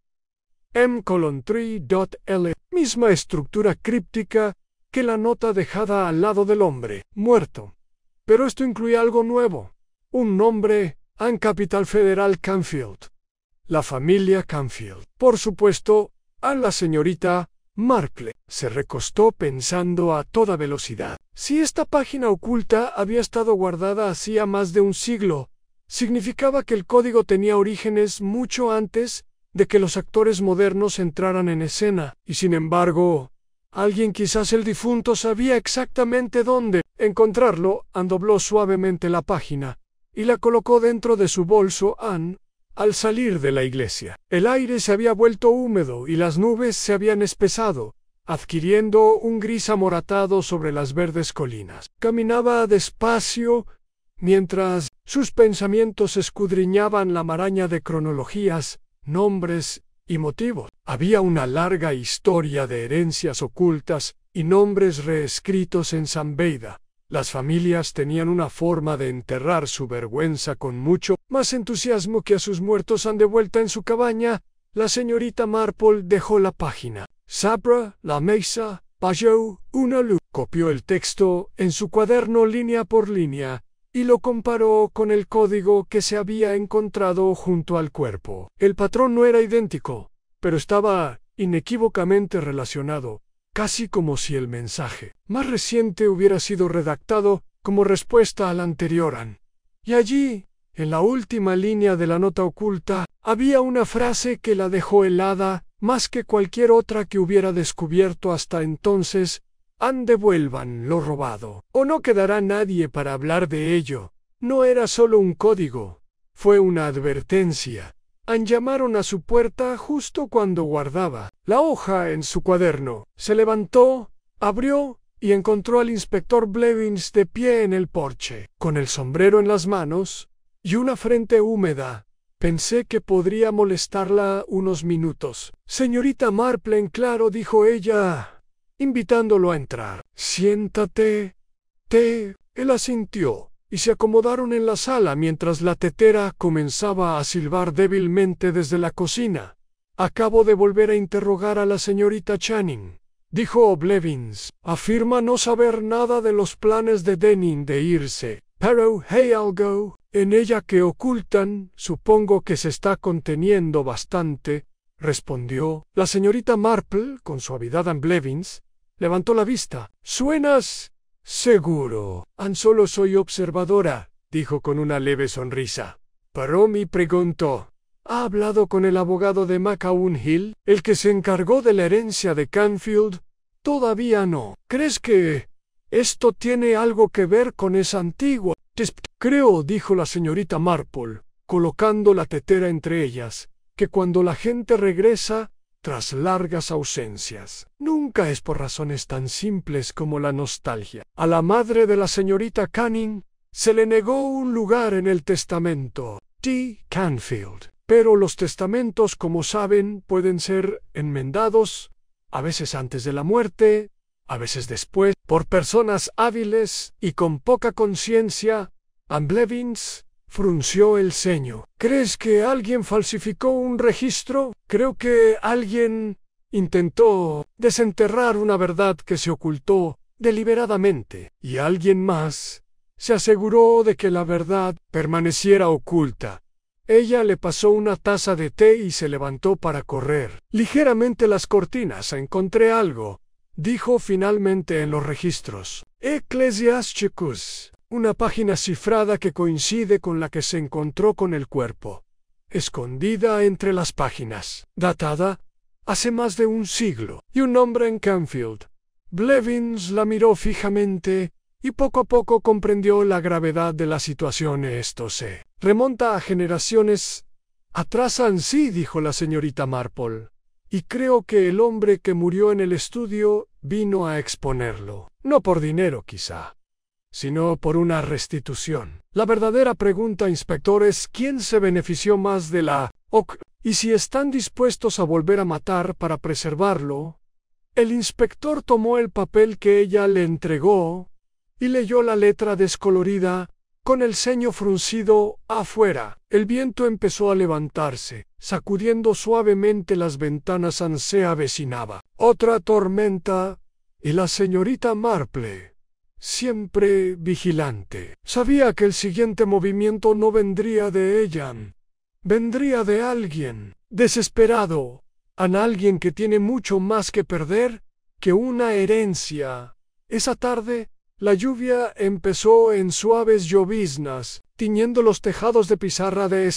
M:3.L, misma estructura críptica que la nota dejada al lado del hombre muerto. Pero esto incluía algo nuevo, un nombre, Anne Capital Federal Canfield. La familia Canfield. Por supuesto, a la señorita Marple. Se recostó pensando a toda velocidad. Si esta página oculta había estado guardada hacía más de un siglo, significaba que el código tenía orígenes mucho antes de que los actores modernos entraran en escena, y sin embargo, alguien, quizás el difunto, sabía exactamente dónde encontrarlo. Anne dobló suavemente la página y la colocó dentro de su bolso. Anne, al salir de la iglesia, el aire se había vuelto húmedo y las nubes se habían espesado, adquiriendo un gris amoratado sobre las verdes colinas. Caminaba despacio mientras sus pensamientos escudriñaban la maraña de cronologías, nombres y motivos. Había una larga historia de herencias ocultas y nombres reescritos en San Beda. Las familias tenían una forma de enterrar su vergüenza con mucho más entusiasmo que a sus muertos. De vuelta en su cabaña, la señorita Marple dejó la página. Sabra, la mesa, Pajot, una luz. Copió el texto en su cuaderno línea por línea y lo comparó con el código que se había encontrado junto al cuerpo. El patrón no era idéntico, pero estaba inequívocamente relacionado, casi como si el mensaje más reciente hubiera sido redactado como respuesta al anterior. Y allí, en la última línea de la nota oculta, había una frase que la dejó helada más que cualquier otra que hubiera descubierto hasta entonces. Anne, devuelvan lo robado, o no quedará nadie para hablar de ello. No era solo un código, fue una advertencia. Anne llamaron a su puerta justo cuando guardaba la hoja en su cuaderno. Se levantó, abrió y encontró al inspector Blevins de pie en el porche, con el sombrero en las manos y una frente húmeda. Pensé que podría molestarla unos minutos. Señorita Marple, en claro, dijo ella, invitándolo a entrar. Siéntate. Él asintió, y se acomodaron en la sala mientras la tetera comenzaba a silbar débilmente desde la cocina. Acabo de volver a interrogar a la señorita Channing, dijo Blevins. Afirma no saber nada de los planes de Denning de irse, pero hay algo en ella que ocultan. Supongo que se está conteniendo bastante, respondió la señorita Marple con suavidad. Anne Blevins levantó la vista. ¿Suenas seguro? Anne, solo soy observadora, dijo con una leve sonrisa. Pero me preguntó, ¿ha hablado con el abogado de Macaon Hill, el que se encargó de la herencia de Canfield? Todavía no. ¿Crees que esto tiene algo que ver con esa antigua? Creo, dijo la señorita Marple, colocando la tetera entre ellas, que cuando la gente regresa, tras largas ausencias, nunca es por razones tan simples como la nostalgia. A la madre de la señorita Canning se le negó un lugar en el testamento T. Canfield, pero los testamentos, como saben, pueden ser enmendados, a veces antes de la muerte, a veces después, por personas hábiles y con poca conciencia. Blevins frunció el ceño. ¿Crees que alguien falsificó un registro? Creo que alguien intentó desenterrar una verdad que se ocultó deliberadamente, y alguien más se aseguró de que la verdad permaneciera oculta. Ella le pasó una taza de té y se levantó para correr ligeramente las cortinas. Encontré algo, dijo finalmente en los registros. Ecclesiasticus. Una página cifrada que coincide con la que se encontró con el cuerpo, escondida entre las páginas, datada hace más de un siglo, y un nombre en Canfield. Blevins la miró fijamente y poco a poco comprendió la gravedad de la situación. Esto se remonta a generaciones atrás. Sí, dijo la señorita Marple, y creo que el hombre que murió en el estudio vino a exponerlo, no por dinero quizá, sino por una restitución. La verdadera pregunta, inspector, es quién se benefició más de la OC, y si están dispuestos a volver a matar para preservarlo. El inspector tomó el papel que ella le entregó y leyó la letra descolorida, con el ceño fruncido afuera. El viento empezó a levantarse, sacudiendo suavemente las ventanas. Se avecinaba otra tormenta, y la señorita Marple, siempre vigilante, sabía que el siguiente movimiento no vendría de ella, vendría de alguien desesperado, alguien que tiene mucho más que perder que una herencia. Esa tarde, la lluvia empezó en suaves lloviznas, tiñendo los tejados de pizarra de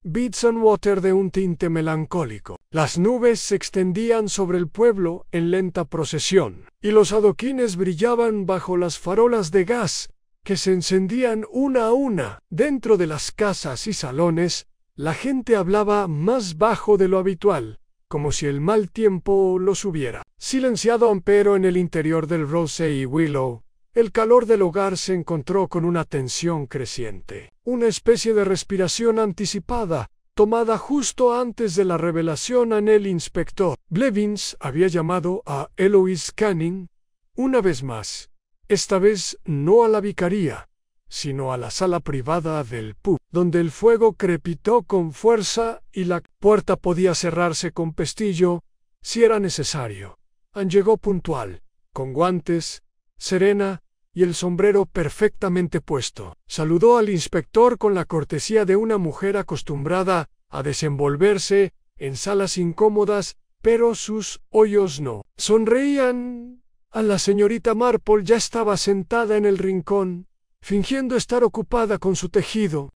Water de un tinte melancólico. Las nubes se extendían sobre el pueblo en lenta procesión, y los adoquines brillaban bajo las farolas de gas que se encendían una a una. Dentro de las casas y salones, la gente hablaba más bajo de lo habitual, como si el mal tiempo los hubiera silenciado. Pero en el interior del Rose y Willow, el calor del hogar se encontró con una tensión creciente, una especie de respiración anticipada, tomada justo antes de la revelación en el inspector. Blevins había llamado a Eloise Canning una vez más, esta vez no a la vicaría, sino a la sala privada del pub, donde el fuego crepitó con fuerza y la puerta podía cerrarse con pestillo si era necesario. Llegó puntual, con guantes, serena y el sombrero perfectamente puesto. Saludó al inspector con la cortesía de una mujer acostumbrada a desenvolverse en salas incómodas, pero sus ojos no sonreían. A la señorita Marple ya estaba sentada en el rincón, fingiendo estar ocupada con su tejido.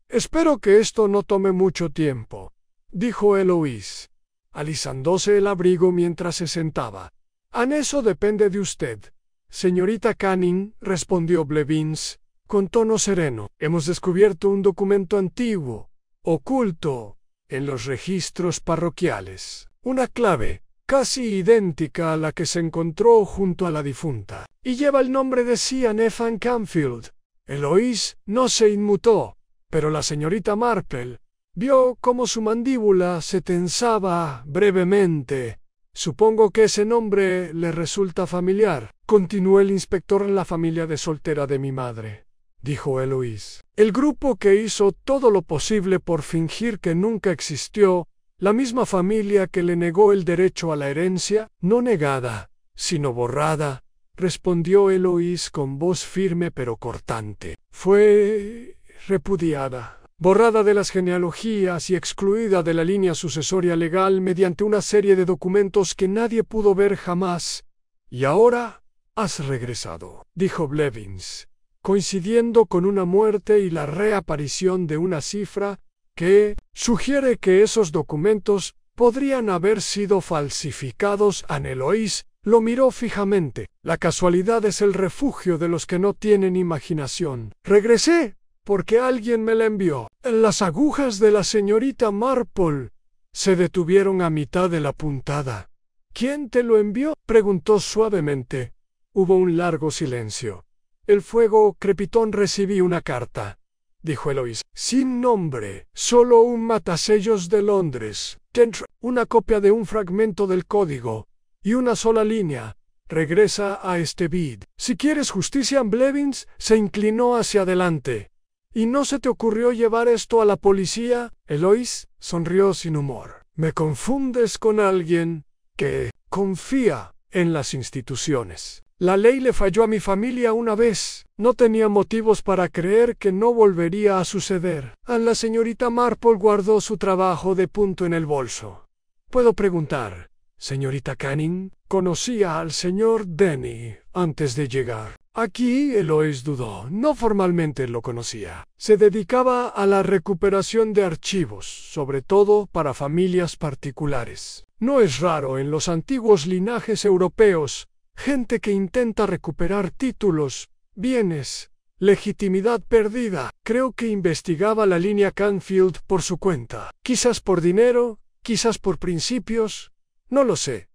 «Espero que esto no tome mucho tiempo», dijo Eloise, alisándose el abrigo mientras se sentaba. «Eso depende de usted, señorita Canning», respondió Blevins, con tono sereno. «Hemos descubierto un documento antiguo, oculto, en los registros parroquiales. Una clave, casi idéntica a la que se encontró junto a la difunta, y lleva el nombre de Sian Efan Canfield». Eloise no se inmutó, pero la señorita Marple vio cómo su mandíbula se tensaba brevemente. «Supongo que ese nombre le resulta familiar», continuó el inspector. «En la familia de soltera de mi madre», dijo Eloise. «El grupo que hizo todo lo posible por fingir que nunca existió, la misma familia que le negó el derecho a la herencia, no negada, sino borrada», respondió Eloise con voz firme pero cortante. «Fue repudiada, borrada de las genealogías y excluida de la línea sucesoria legal mediante una serie de documentos que nadie pudo ver jamás. Y ahora has regresado», dijo Blevins, coincidiendo con una muerte y la reaparición de una cifra que sugiere que esos documentos Podrían haber sido falsificados. Anne Eloise lo miró fijamente. La casualidad es el refugio de los que no tienen imaginación. Regresé porque alguien me la envió. Las agujas de la señorita Marple se detuvieron a mitad de la puntada. ¿Quién te lo envió?, preguntó suavemente. Hubo un largo silencio. El fuego crepitón. Recibí una carta, dijo Eloise. Sin nombre, solo un matasellos de Londres. Dentro, una copia de un fragmento del código y una sola línea. Regresa a este bid. Si quieres justicia. Blevins se inclinó hacia adelante. ¿Y no se te ocurrió llevar esto a la policía? Eloise sonrió sin humor. Me confundes con alguien que confía en las instituciones. La ley le falló a mi familia una vez. No tenía motivos para creer que no volvería a suceder. La señorita Marple guardó su trabajo de punto en el bolso. ¿Puedo preguntar, señorita Canning? Conocía al señor Denny antes de llegar. Aquí Eloise dudó. No formalmente lo conocía. Se dedicaba a la recuperación de archivos, sobre todo para familias particulares. No es raro en los antiguos linajes europeos gente que intenta recuperar títulos, bienes, legitimidad perdida. Creo que investigaba la línea Canfield por su cuenta. Quizás por dinero, quizás por principios. No lo sé.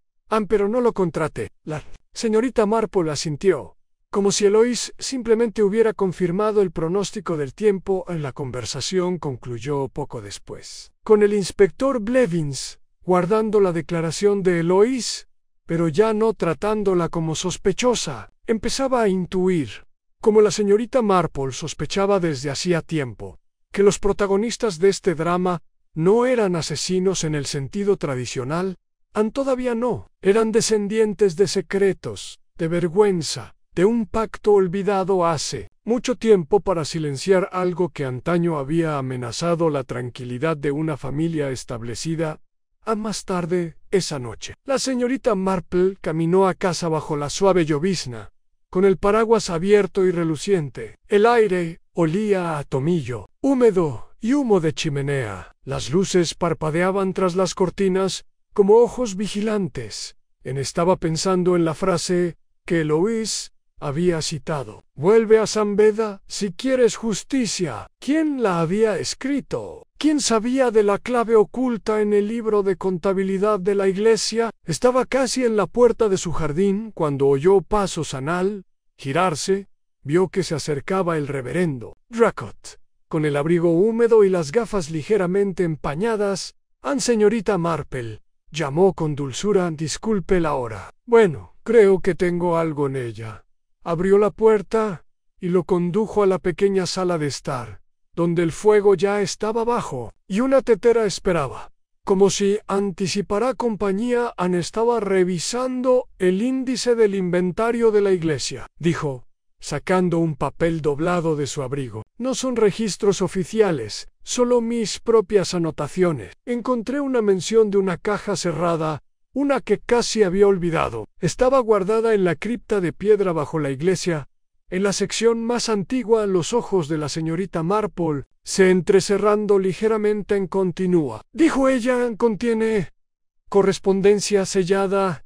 Pero no lo contraté. La señorita Marple asintió, como si Eloise simplemente hubiera confirmado el pronóstico del tiempo. La conversación concluyó poco después, con el inspector Blevins guardando la declaración de Eloise, pero ya no tratándola como sospechosa. Empezaba a intuir, como la señorita Marple sospechaba desde hacía tiempo, que los protagonistas de este drama no eran asesinos en el sentido tradicional. Todavía no. Eran descendientes de secretos, de vergüenza, de un pacto olvidado hace mucho tiempo para silenciar algo que antaño había amenazado la tranquilidad de una familia establecida. Más tarde, esa noche, la señorita Marple caminó a casa bajo la suave llovizna, con el paraguas abierto y reluciente. El aire olía a tomillo, húmedo y humo de chimenea. Las luces parpadeaban tras las cortinas como ojos vigilantes. Estaba pensando en la frase que Eloise había citado. Vuelve a San Beda si quieres justicia. ¿Quién la había escrito? ¿Quién sabía de la clave oculta en el libro de contabilidad de la iglesia? Estaba casi en la puerta de su jardín cuando oyó pasos. Al girarse, vio que se acercaba el reverendo Dracot, con el abrigo húmedo y las gafas ligeramente empañadas. Señorita Marple, llamó con dulzura. Disculpe la hora. Bueno, creo que tengo algo en ella. Abrió la puerta y lo condujo a la pequeña sala de estar, donde el fuego ya estaba bajo y una tetera esperaba. Como si anticipara compañía, estaba revisando el índice del inventario de la iglesia, dijo, sacando un papel doblado de su abrigo. No son registros oficiales, solo mis propias anotaciones. Encontré una mención de una caja cerrada, una que casi había olvidado. Estaba guardada en la cripta de piedra bajo la iglesia. En la sección más antigua, los ojos de la señorita Marple se entrecerrando ligeramente. Continúa, dijo ella. Contiene correspondencia sellada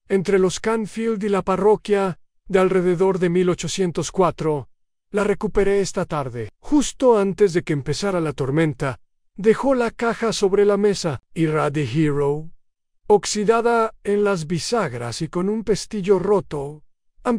entre los Canfield y la parroquia de alrededor de 1804. La recuperé esta tarde, justo antes de que empezara la tormenta. Dejó la caja sobre la mesa. Irá de Hero, oxidada en las bisagras y con un pestillo roto.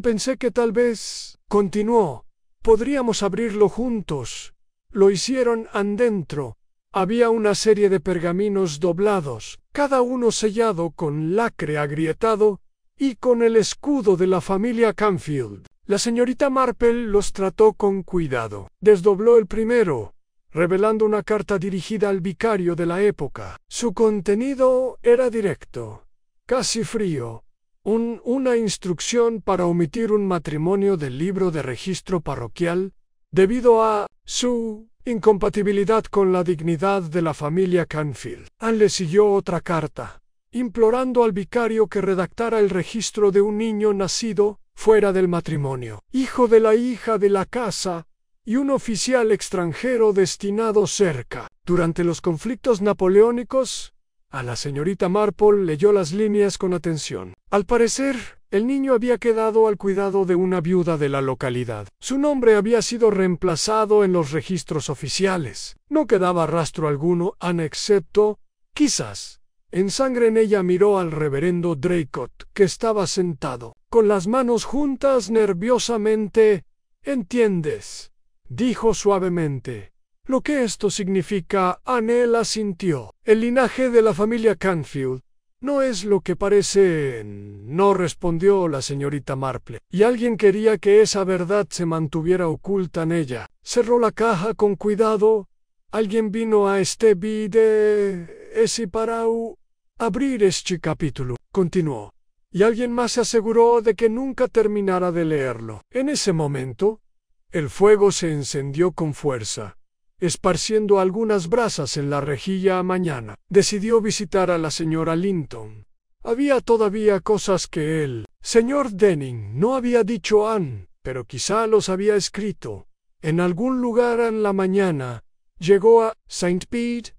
Pensé que tal vez, continuó, podríamos abrirlo juntos. Lo hicieron dentro. Había una serie de pergaminos doblados, cada uno sellado con lacre agrietado y con el escudo de la familia Canfield. La señorita Marple los trató con cuidado. Desdobló el primero, revelando una carta dirigida al vicario de la época. Su contenido era directo, casi frío. Una instrucción para omitir un matrimonio del libro de registro parroquial debido a su incompatibilidad con la dignidad de la familia Canfield. Le siguió otra carta, implorando al vicario que redactara el registro de un niño nacido fuera del matrimonio, hijo de la hija de la casa, y un oficial extranjero destinado cerca. Durante los conflictos napoleónicos, A la señorita Marple leyó las líneas con atención. Al parecer, el niño había quedado al cuidado de una viuda de la localidad. Su nombre había sido reemplazado en los registros oficiales. No quedaba rastro alguno, excepto, quizás, en sangre. En ella miró al reverendo Draycott, que estaba sentado, con las manos juntas nerviosamente. «¿Entiendes?», dijo suavemente. «Lo que esto significa», Anel asintió. «El linaje de la familia Canfield no es lo que parece», no respondió la señorita Marple. «Y alguien quería que esa verdad se mantuviera oculta en ella. Cerró la caja con cuidado. Alguien vino a este vide ese para abrir este capítulo», continuó. «Y alguien más se aseguró de que nunca terminara de leerlo». En ese momento, el fuego se encendió con fuerza, esparciendo algunas brasas en la rejilla. Mañana decidió visitar a la señora Linton. Había todavía cosas que el señor Denning no había dicho a Anne, pero quizá los había escrito en algún lugar. En la mañana llegó a St. Pete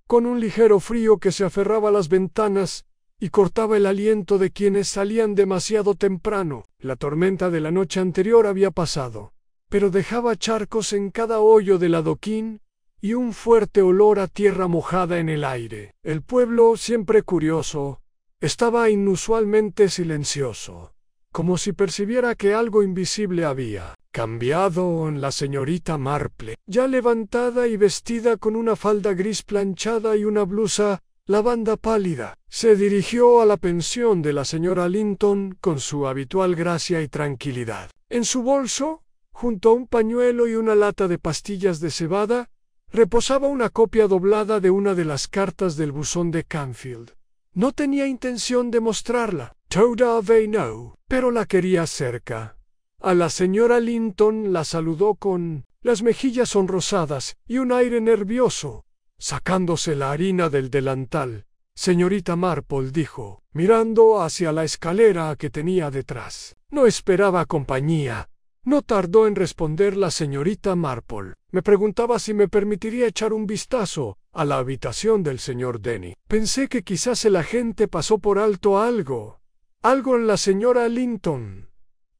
con un ligero frío que se aferraba a las ventanas y cortaba el aliento de quienes salían demasiado temprano. La tormenta de la noche anterior había pasado, pero dejaba charcos en cada hoyo del adoquín y un fuerte olor a tierra mojada en el aire. El pueblo, siempre curioso, estaba inusualmente silencioso, como si percibiera que algo invisible había cambiado en la señorita Marple. Ya levantada y vestida con una falda gris planchada y una blusa lavanda pálida, se dirigió a la pensión de la señora Linton con su habitual gracia y tranquilidad. En su bolso, junto a un pañuelo y una lata de pastillas de cebada, reposaba una copia doblada de una de las cartas del buzón de Canfield. No tenía intención de mostrarla, todavía no, pero la quería cerca. A la señora Linton la saludó con las mejillas sonrosadas y un aire nervioso, sacándose la harina del delantal. «Señorita Marple», dijo, mirando hacia la escalera que tenía detrás. «No esperaba compañía». No tardó en responder la señorita Marple. «Me preguntaba si me permitiría echar un vistazo a la habitación del señor Denny. Pensé que quizás el agente pasó por alto algo en la señora Linton».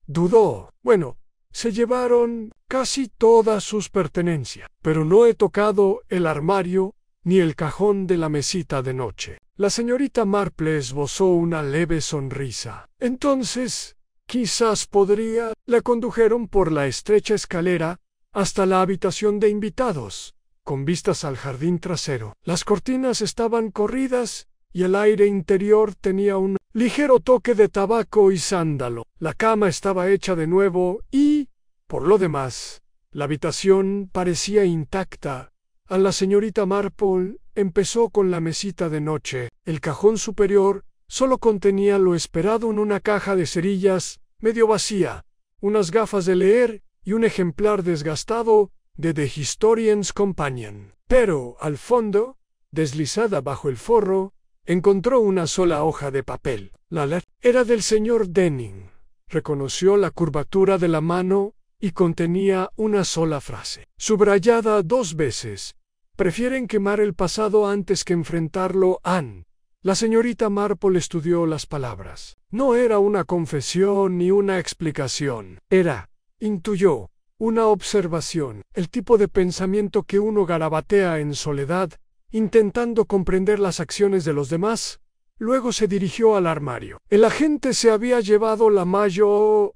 Dudó. «Bueno, se llevaron casi todas sus pertenencias, pero no he tocado el armario ni el cajón de la mesita de noche». La señorita Marple esbozó una leve sonrisa. «Entonces, quizás podría». La condujeron por la estrecha escalera hasta la habitación de invitados, con vistas al jardín trasero. Las cortinas estaban corridas y el aire interior tenía un ligero toque de tabaco y sándalo. La cama estaba hecha de nuevo y, por lo demás, la habitación parecía intacta. A la señorita Marple empezó con la mesita de noche. El cajón superior solo contenía lo esperado en una caja de cerillas medio vacía, unas gafas de leer y un ejemplar desgastado de The Historian's Companion. Pero, al fondo, deslizada bajo el forro, encontró una sola hoja de papel. La letra era del señor Denning. Reconoció la curvatura de la mano y contenía una sola frase, subrayada 2 veces. «Prefieren quemar el pasado antes que enfrentarlo, Anne». La señorita Marple estudió las palabras. No era una confesión ni una explicación. Era, intuyó, una observación, el tipo de pensamiento que uno garabatea en soledad, intentando comprender las acciones de los demás. Luego se dirigió al armario. El agente se había llevado la mayor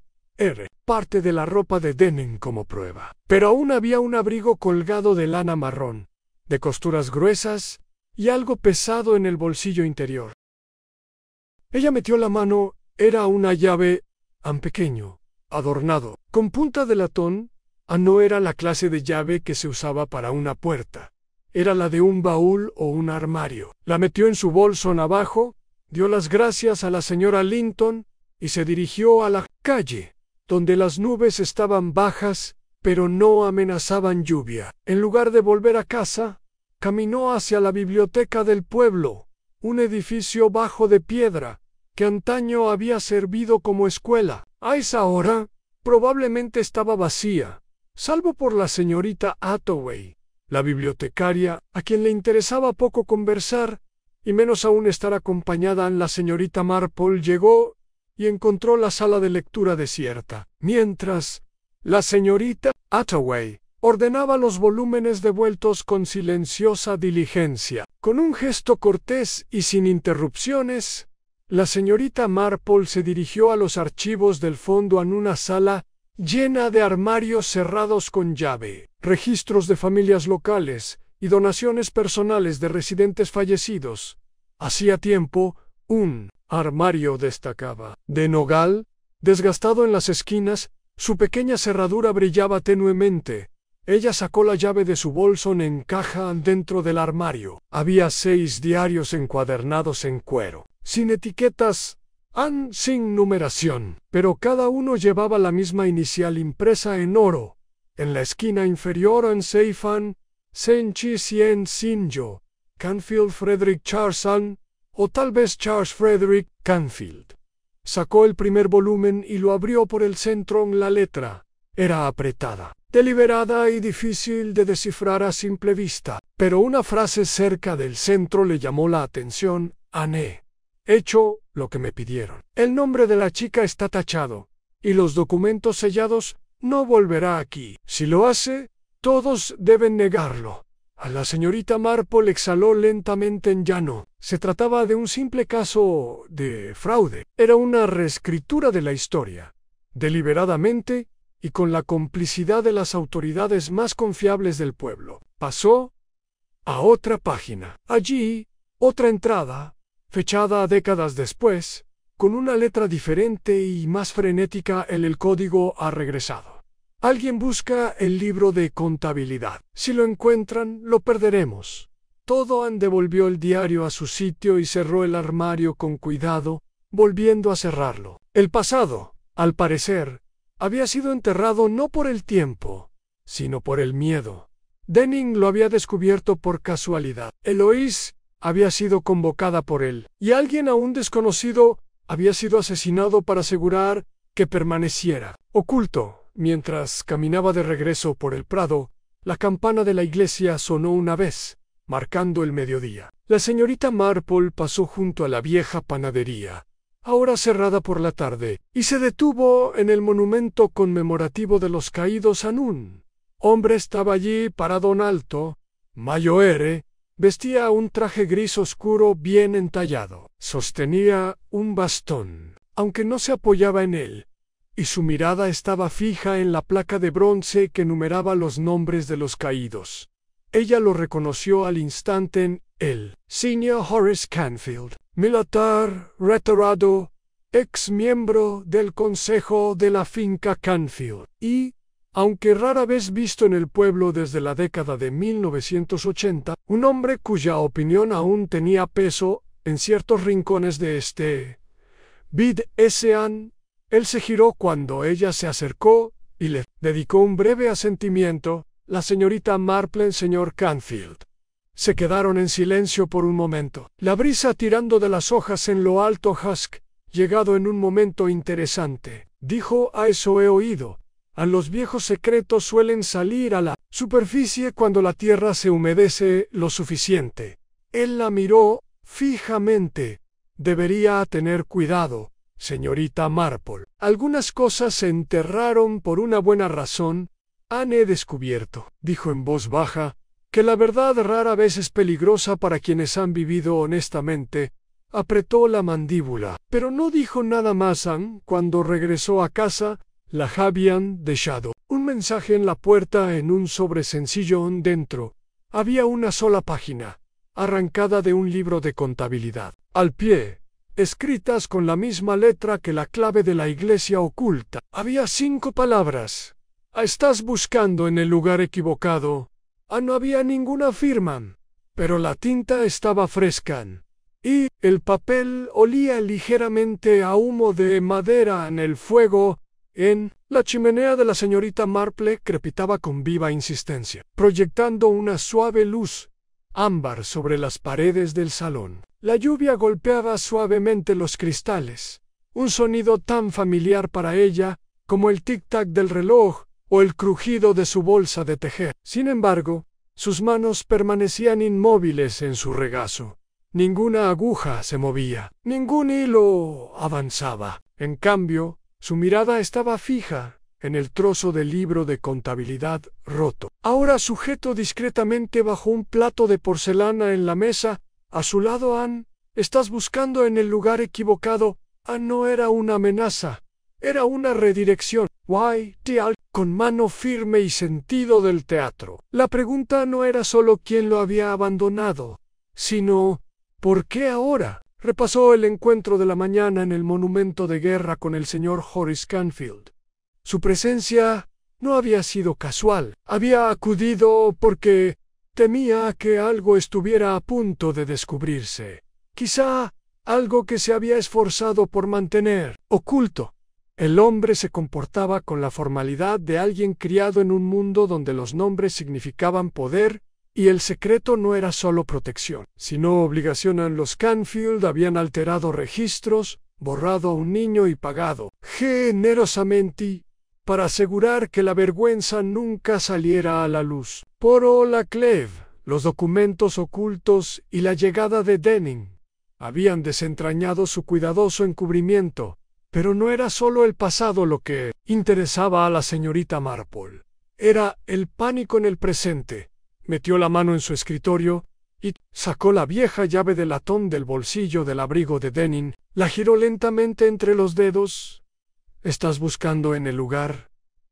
parte de la ropa de Denning como prueba, pero aún había un abrigo colgado de lana marrón, de costuras gruesas y algo pesado en el bolsillo interior. Ella metió la mano. Era una llave, pequeño, adornado, con punta de latón. No era la clase de llave que se usaba para una puerta. Era la de un baúl o un armario. La metió en su bolso navajo, dio las gracias a la señora Linton y se dirigió a la calle, donde las nubes estaban bajas, pero no amenazaban lluvia. En lugar de volver a casa, caminó hacia la biblioteca del pueblo, un edificio bajo de piedra, que antaño había servido como escuela. A esa hora, probablemente estaba vacía, salvo por la señorita Hathaway, la bibliotecaria, a quien le interesaba poco conversar, y menos aún estar acompañada. La señorita Marple llegó y encontró la sala de lectura desierta, mientras la señorita Hathaway ordenaba los volúmenes devueltos con silenciosa diligencia. Con un gesto cortés y sin interrupciones, la señorita Marple se dirigió a los archivos del fondo en una sala llena de armarios cerrados con llave, registros de familias locales y donaciones personales de residentes fallecidos. Hacía tiempo, un armario destacaba. De nogal, desgastado en las esquinas, su pequeña cerradura brillaba tenuemente. Ella sacó la llave de su bolso en caja dentro del armario. Había 6 diarios encuadernados en cuero, sin etiquetas, sin numeración, pero cada uno llevaba la misma inicial impresa en oro. En la esquina inferior en Seifan, Senchi Sien Sinjo, Canfield Frederick Charles o tal vez Charles Frederick Canfield. Sacó el primer volumen y lo abrió por el centro. La letra era apretada, deliberada y difícil de descifrar a simple vista, pero una frase cerca del centro le llamó la atención. He hecho lo que me pidieron. El nombre de la chica está tachado, y los documentos sellados. No volverá aquí. Si lo hace, todos deben negarlo. A la señorita Marple exhaló lentamente en llano. Se trataba de un simple caso de fraude. Era una reescritura de la historia, deliberadamente y con la complicidad de las autoridades más confiables del pueblo. Pasó a otra página. Allí, otra entrada, fechada décadas después, con una letra diferente y más frenética. El código ha regresado. Alguien busca el libro de contabilidad. Si lo encuentran, lo perderemos. Todoan devolvió el diario a su sitio y cerró el armario con cuidado, volviendo a cerrarlo. El pasado, al parecer, había sido enterrado no por el tiempo, sino por el miedo. Denning lo había descubierto por casualidad. Eloise había sido convocada por él, y alguien aún desconocido había sido asesinado para asegurar que permaneciera oculto. Mientras caminaba de regreso por el prado, la campana de la iglesia sonó una vez, marcando el mediodía. La señorita Marple pasó junto a la vieja panadería, ahora cerrada por la tarde, y se detuvo en el monumento conmemorativo de los caídos. Un hombre estaba allí parado en alto. Mayoere vestía un traje gris oscuro bien entallado. Sostenía un bastón, aunque no se apoyaba en él, y su mirada estaba fija en la placa de bronce que numeraba los nombres de los caídos. Ella lo reconoció al instante en él. Senior Horace Canfield, militar retirado, ex miembro del consejo de la finca Canfield, y, aunque rara vez visto en el pueblo desde la década de 1980, un hombre cuya opinión aún tenía peso en ciertos rincones de este Vid-Esean. Él se giró cuando ella se acercó y le dedicó un breve asentimiento. La señorita Marple y señor Canfield se quedaron en silencio por un momento. La brisa tirando de las hojas en lo alto. Husk, llegado en un momento interesante, dijo: a eso he oído. A los viejos secretos suelen salir a la superficie cuando la tierra se humedece lo suficiente. Él la miró fijamente. Debería tener cuidado, señorita Marple. Algunas cosas se enterraron por una buena razón. He descubierto, dijo en voz baja, que la verdad rara vez es peligrosa para quienes han vivido honestamente. Apretó la mandíbula, pero no dijo nada más. Cuando regresó a casa, la habían dejado un mensaje en la puerta en un sobre sencillo. Dentro había una sola página, arrancada de un libro de contabilidad. Al pie, escritas con la misma letra que la clave de la iglesia oculta, había 5 palabras. Estás buscando en el lugar equivocado. No había ninguna firma, pero la tinta estaba fresca, y el papel olía ligeramente a humo de madera. En el fuego, en la chimenea de la señorita Marple, crepitaba con viva insistencia, proyectando una suave luz ámbar sobre las paredes del salón. La lluvia golpeaba suavemente los cristales, un sonido tan familiar para ella como el tic-tac del reloj o el crujido de su bolsa de tejer. Sin embargo, sus manos permanecían inmóviles en su regazo, Ninguna aguja se movía, ningún hilo avanzaba. En cambio, su mirada estaba fija en el trozo de libro de contabilidad roto, ahora sujeto discretamente bajo un plato de porcelana en la mesa. A su lado, Anne. Estás buscando en el lugar equivocado. Anne no era una amenaza, era una redirección. Why, Tial, con mano firme y sentido del teatro. La pregunta no era solo quién lo había abandonado, sino ¿por qué ahora? Repasó el encuentro de la mañana en el monumento de guerra con el señor Horace Canfield. Su presencia no había sido casual. Había acudido porque temía que algo estuviera a punto de descubrirse. Quizá algo que se había esforzado por mantener oculto. El hombre se comportaba con la formalidad de alguien criado en un mundo donde los nombres significaban poder y el secreto no era solo protección, sino obligación. En los Canfield habían alterado registros, borrado a un niño y pagado generosamente para asegurar que la vergüenza nunca saliera a la luz. Por la Cleve, los documentos ocultos y la llegada de Denning habían desentrañado su cuidadoso encubrimiento, pero no era solo el pasado lo que interesaba a la señorita Marple. Era el pánico en el presente. Metió la mano en su escritorio y sacó la vieja llave de latón del bolsillo del abrigo de Denning, la giró lentamente entre los dedos. ¿Estás buscando en el lugar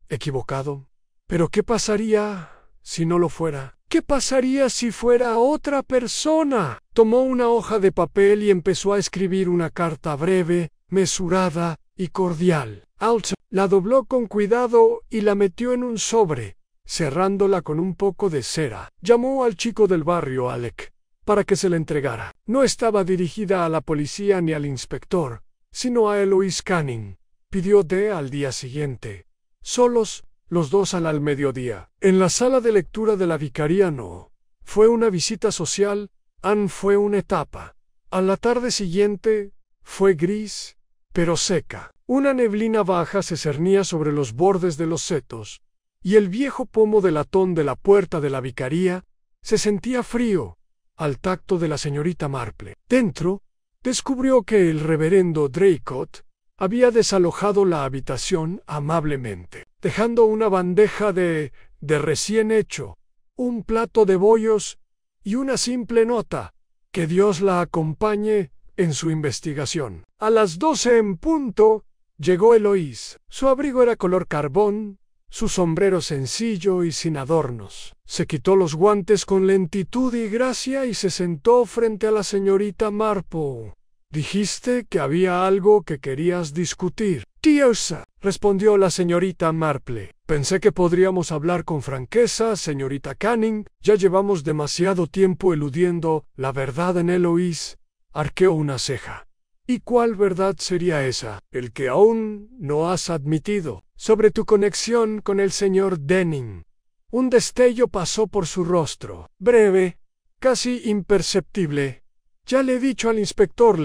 equivocado? ¿Pero qué pasaría si no lo fuera? ¿Qué pasaría si fuera otra persona? Tomó una hoja de papel y empezó a escribir una carta breve, mesurada y cordial. Alt la dobló con cuidado y la metió en un sobre, cerrándola con un poco de cera. Llamó al chico del barrio, Alec, para que se la entregara. No estaba dirigida a la policía ni al inspector, sino a Eloise Canning. Pidió té al día siguiente. Solos, los dos al mediodía. En la sala de lectura de la vicaría no. Fue una visita social. Anne fue una etapa. A la tarde siguiente fue gris, pero seca. Una neblina baja se cernía sobre los bordes de los setos, y el viejo pomo de latón de la puerta de la vicaría se sentía frío al tacto de la señorita Marple. Dentro, descubrió que el reverendo Draycott había desalojado la habitación amablemente, dejando una bandeja de recién hecho, un plato de bollos y una simple nota: que Dios la acompañe en su investigación. A las 12 en punto llegó Eloise. Su abrigo era color carbón, su sombrero sencillo y sin adornos. Se quitó los guantes con lentitud y gracia y se sentó frente a la señorita Marple. «Dijiste que había algo que querías discutir». «Tiosa», respondió la señorita Marple. «Pensé que podríamos hablar con franqueza, señorita Canning. Ya llevamos demasiado tiempo eludiendo la verdad en Eloise». Arqueó una ceja. «¿Y cuál verdad sería esa?» «El que aún no has admitido, sobre tu conexión con el señor Denning». Un destello pasó por su rostro, breve, casi imperceptible. «Ya le he dicho al inspector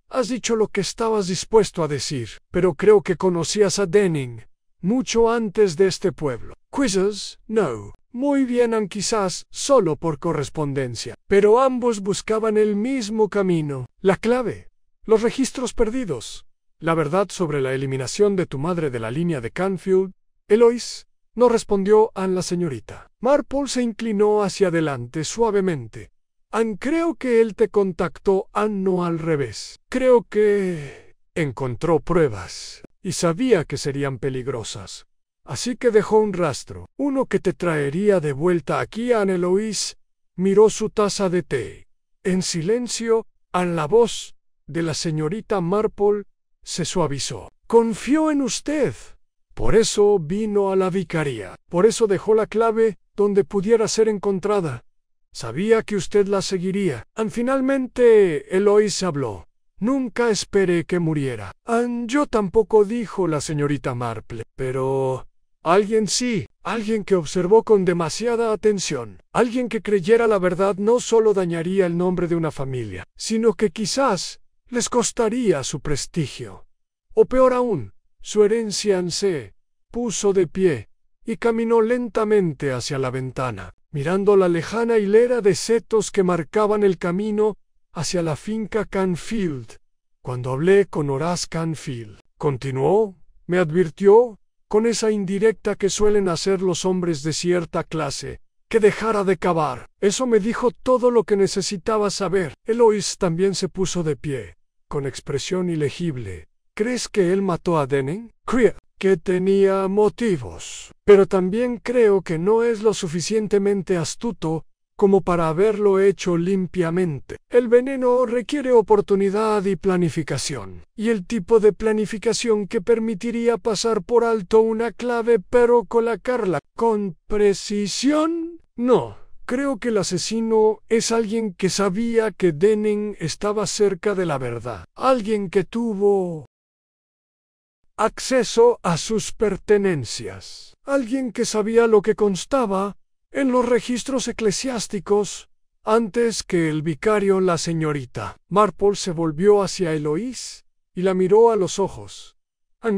has dicho lo que estabas dispuesto a decir, pero creo que conocías a Denning mucho antes de este pueblo». «Quizás, no. Muy bien, quizás solo por correspondencia. Pero ambos buscaban el mismo camino. La clave, los registros perdidos, la verdad sobre la eliminación de tu madre de la línea de Canfield». «Eloise», no respondió Anne. La señorita Marple se inclinó hacia adelante suavemente. «Anne, creo que él te contactó, Anne, no al revés. Creo que encontró pruebas y sabía que serían peligrosas. Así que dejó un rastro, uno que te traería de vuelta aquí». Anne Eloise miró su taza de té. En silencio, la voz de la señorita Marple se suavizó. «Confió en usted. Por eso vino a la vicaría. Por eso dejó la clave donde pudiera ser encontrada. Sabía que usted la seguiría». Finalmente Eloise habló. «Nunca esperé que muriera». «Yo tampoco», dijo la señorita Marple. «Pero alguien sí, alguien que observó con demasiada atención, alguien que creyera la verdad no solo dañaría el nombre de una familia, sino que quizás les costaría su prestigio. O peor aún, su herencia». Anne se puso de pie y caminó lentamente hacia la ventana, mirando la lejana hilera de setos que marcaban el camino hacia la finca Canfield, cuando hablé con Horace Canfield. Continuó, me advirtió, con esa indirecta que suelen hacer los hombres de cierta clase, que dejara de cavar. Eso me dijo todo lo que necesitaba saber. Eloise también se puso de pie, con expresión ilegible. ¿Crees que él mató a Denning? Creo que tenía motivos, pero también creo que no es lo suficientemente astuto como para haberlo hecho limpiamente. El veneno requiere oportunidad y planificación, y el tipo de planificación que permitiría pasar por alto una clave pero colocarla con precisión. No, creo que el asesino es alguien que sabía que Denning estaba cerca de la verdad, alguien que tuvo acceso a sus pertenencias, alguien que sabía lo que constaba en los registros eclesiásticos antes que el vicario. La señorita Marple se volvió hacia Eloise y la miró a los ojos.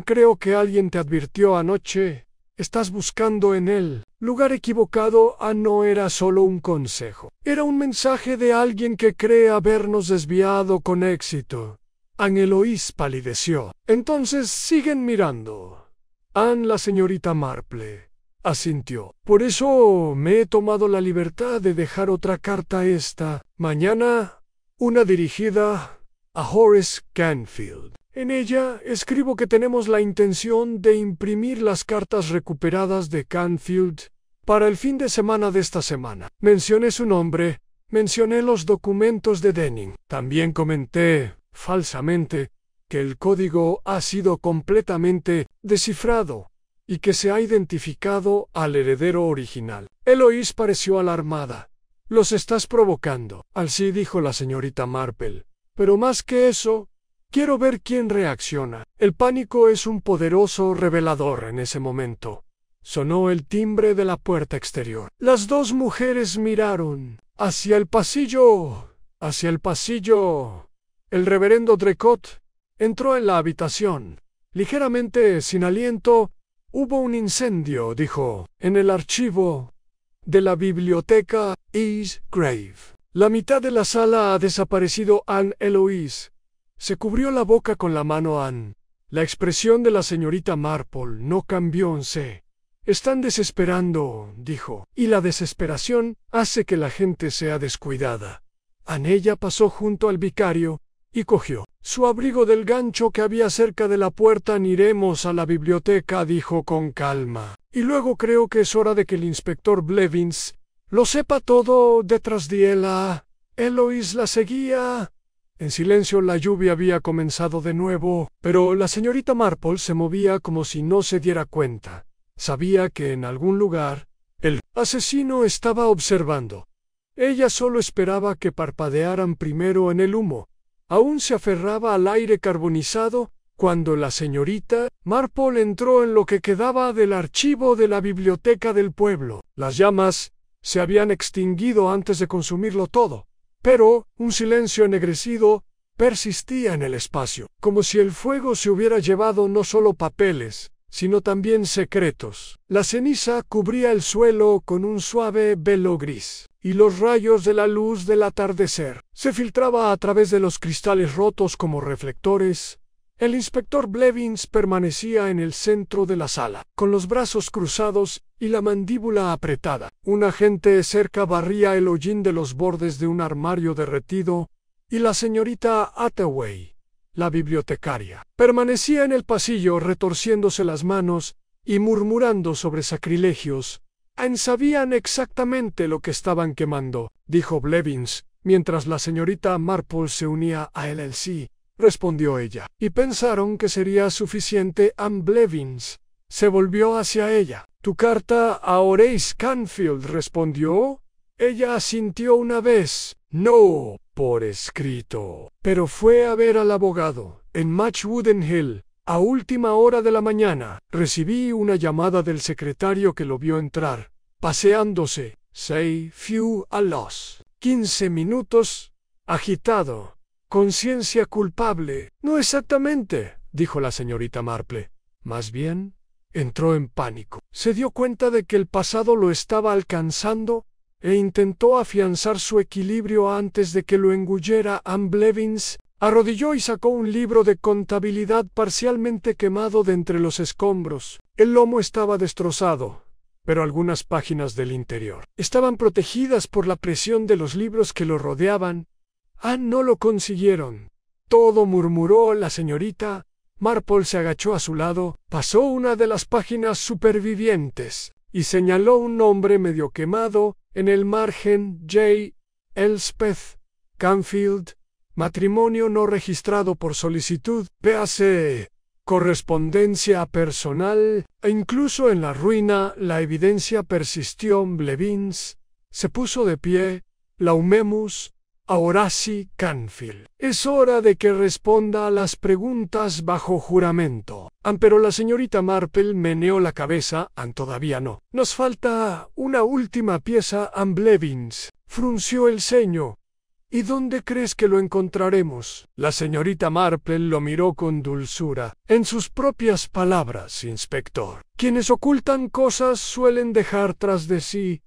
Creo que alguien te advirtió anoche. Estás buscando en el lugar equivocado. No era solo un consejo. Era un mensaje de alguien que cree habernos desviado con éxito. Eloise palideció. Entonces siguen mirando. La señorita Marple asintió. Por eso me he tomado la libertad de dejar otra carta esta mañana, una dirigida a Horace Canfield. En ella escribo que tenemos la intención de imprimir las cartas recuperadas de Canfield para el fin de semana de esta semana. Mencioné su nombre, mencioné los documentos de Denning. También comenté, falsamente, que el código ha sido completamente descifrado y que se ha identificado al heredero original. Eloise pareció alarmada. «Los estás provocando». «Sí», dijo la señorita Marple. «Pero más que eso, quiero ver quién reacciona». El pánico es un poderoso revelador en ese momento. Sonó el timbre de la puerta exterior. Las dos mujeres miraron hacia el pasillo. El reverendo Draycott entró en la habitación. Ligeramente sin aliento. «Hubo un incendio», dijo, «en el archivo de la biblioteca East Grave. La mitad de la sala ha desaparecido». Eloise se cubrió la boca con la mano. La expresión de la señorita Marple no cambió. «Están desesperando», dijo, «y la desesperación hace que la gente sea descuidada». Ella pasó junto al vicario y cogió su abrigo del gancho que había cerca de la puerta. «Iremos a la biblioteca», dijo con calma, «y luego creo que es hora de que el inspector Blevins lo sepa todo detrás de ella». Eloise la seguía. En silencio. La lluvia había comenzado de nuevo, pero la señorita Marple se movía como si no se diera cuenta. Sabía que en algún lugar el asesino estaba observando. Ella solo esperaba que parpadearan primero en el humo. Aún se aferraba al aire carbonizado cuando la señorita Marple entró en lo que quedaba del archivo de la biblioteca del pueblo. Las llamas se habían extinguido antes de consumirlo todo, pero un silencio ennegrecido persistía en el espacio, como si el fuego se hubiera llevado no solo papeles, sino también secretos. La ceniza cubría el suelo con un suave velo gris, y los rayos de la luz del atardecer se filtraba a través de los cristales rotos como reflectores. El inspector Blevins permanecía en el centro de la sala, con los brazos cruzados y la mandíbula apretada. Un agente cerca barría el hollín de los bordes de un armario derretido, y la señorita Hathaway, la bibliotecaria, permanecía en el pasillo retorciéndose las manos y murmurando sobre sacrilegios. «Sabían exactamente lo que estaban quemando», dijo Blevins, mientras la señorita Marple se unía a él. «Sí», respondió ella. «Y pensaron que sería suficiente». Blevins se volvió hacia ella. «¿Tu carta a Horace Canfield respondió?» Ella asintió una vez. «No, por escrito. Pero fue a ver al abogado en Matchwooden Hill a última hora de la mañana. Recibí una llamada del secretario que lo vio entrar, paseándose. Fue a los 15 minutos. Agitado. Conciencia culpable». «No exactamente», dijo la señorita Marple. «Más bien, entró en pánico. Se dio cuenta de que el pasado lo estaba alcanzando e intentó afianzar su equilibrio antes de que lo engullera Anne Blevins. Arrodilló y sacó un libro de contabilidad parcialmente quemado de entre los escombros. El lomo estaba destrozado, pero algunas páginas del interior estaban protegidas por la presión de los libros que lo rodeaban. No lo consiguieron. Todo, murmuró la señorita. Marple se agachó a su lado, pasó una de las páginas supervivientes y señaló un nombre medio quemado en el margen: J. Elspeth Canfield, matrimonio no registrado por solicitud, véase correspondencia personal. E incluso en la ruina la evidencia persistió. Blevins se puso de pie. Laumemus a Horace Canfield. Es hora de que responda a las preguntas bajo juramento. Pero la señorita Marple meneó la cabeza. Todavía no. Nos falta una última pieza. Blevins frunció el ceño. ¿Y dónde crees que lo encontraremos? La señorita Marple lo miró con dulzura. En sus propias palabras, inspector. Quienes ocultan cosas suelen dejar tras de sí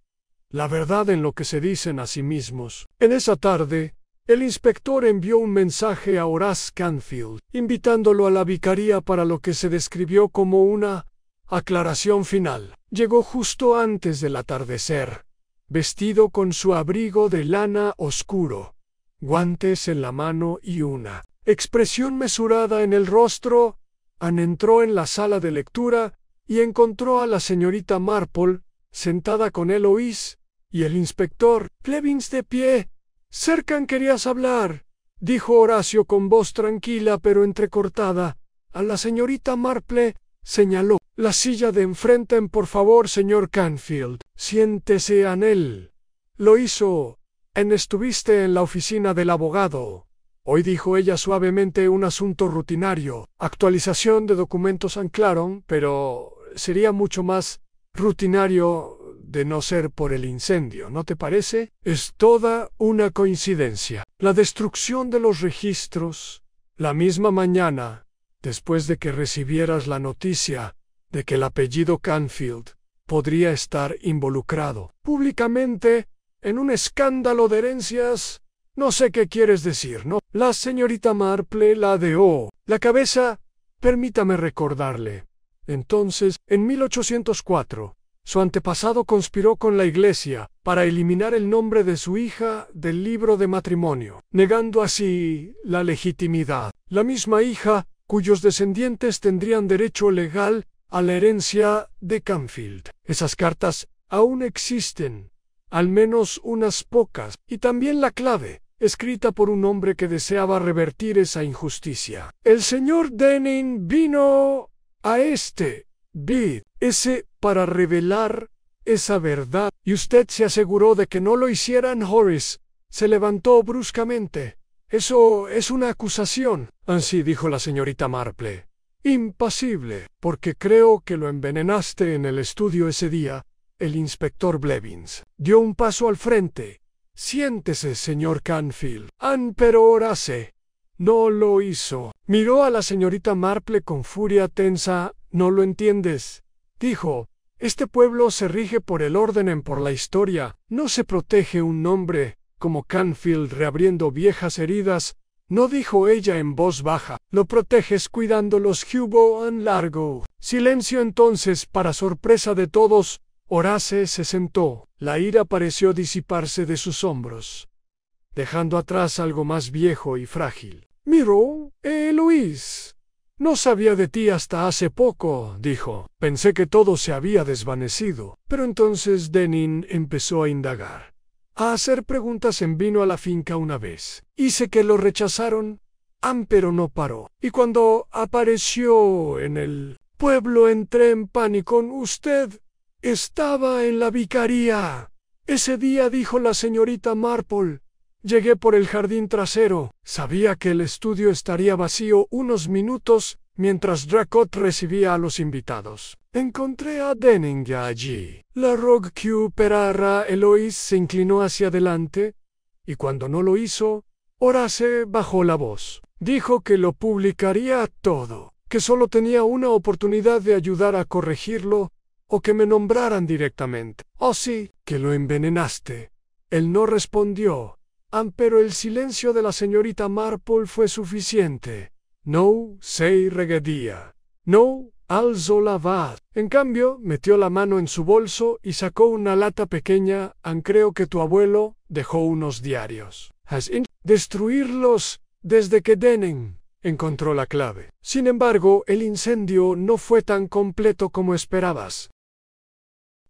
la verdad en lo que se dicen a sí mismos. En esa tarde, el inspector envió un mensaje a Horace Canfield, invitándolo a la vicaría para lo que se describió como una aclaración final. Llegó justo antes del atardecer, vestido con su abrigo de lana oscuro, guantes en la mano y una expresión mesurada en el rostro. Entró en la sala de lectura y encontró a la señorita Marple sentada con Eloise y el inspector Blevins de pie. «Cercan, querías hablar», dijo Horacio con voz tranquila pero entrecortada. A la señorita Marple señaló. «La silla de enfrente, por favor, señor Canfield. Siéntese en él». Lo hizo. «Estuviste en la oficina del abogado hoy», dijo ella suavemente. «Un asunto rutinario. Actualización de documentos anclaron, pero sería mucho más rutinario de no ser por el incendio, ¿no te parece? Es toda una coincidencia. La destrucción de los registros, la misma mañana, después de que recibieras la noticia de que el apellido Canfield podría estar involucrado públicamente en un escándalo de herencias. No sé qué quieres decir, ¿no?» La señorita Marple ladeó la cabeza. «Permítame recordarle. Entonces, en 1804, su antepasado conspiró con la Iglesia para eliminar el nombre de su hija del libro de matrimonio, negando así la legitimidad. La misma hija, cuyos descendientes tendrían derecho legal a la herencia de Canfield. Esas cartas aún existen, al menos unas pocas, y también la clave, escrita por un hombre que deseaba revertir esa injusticia. El señor Denning vino a ese para revelar esa verdad, y usted se aseguró de que no lo hicieran». Horace se levantó bruscamente. «Eso es una acusación». «Sí», dijo la señorita Marple. «Impasible, porque creo que lo envenenaste en el estudio ese día». El inspector Blevins dio un paso al frente. «Siéntese, señor Canfield». Pero Horace no lo hizo. Miró a la señorita Marple con furia tensa. «¿No lo entiendes?», dijo. «Este pueblo se rige por el orden, por la historia. No se protege un nombre como Canfield reabriendo viejas heridas». «No», dijo ella en voz baja. «Lo proteges cuidando los Hugo en largo». Silencio entonces. Para sorpresa de todos, Horace se sentó. La ira pareció disiparse de sus hombros, dejando atrás algo más viejo y frágil. «Miró, Eloise. No sabía de ti hasta hace poco», dijo. «Pensé que todo se había desvanecido». Pero entonces Denning empezó a indagar, a hacer preguntas. Vino a la finca una vez. «Hice que lo rechazaron». Pero no paró. «Y cuando apareció en el pueblo entré en pánico. Usted estaba en la vicaría ese día», dijo la señorita Marple. «Llegué por el jardín trasero. Sabía que el estudio estaría vacío unos minutos mientras Dracot recibía a los invitados. Encontré a Denning ya allí». La rogue Q Perarra. Eloise se inclinó hacia adelante, y cuando no lo hizo, Horace bajó la voz. Dijo que lo publicaría todo, que solo tenía una oportunidad de ayudar a corregirlo, o que me nombraran directamente. «Oh sí, que lo envenenaste. Él no respondió, pero el silencio de la señorita Marple fue suficiente. No se reguedía. No alzó la voz. En cambio, metió la mano en su bolso y sacó una lata pequeña. Creo que tu abuelo dejó unos diarios. Has destruirlos desde que Denning encontró la clave. Sin embargo, el incendio no fue tan completo como esperabas.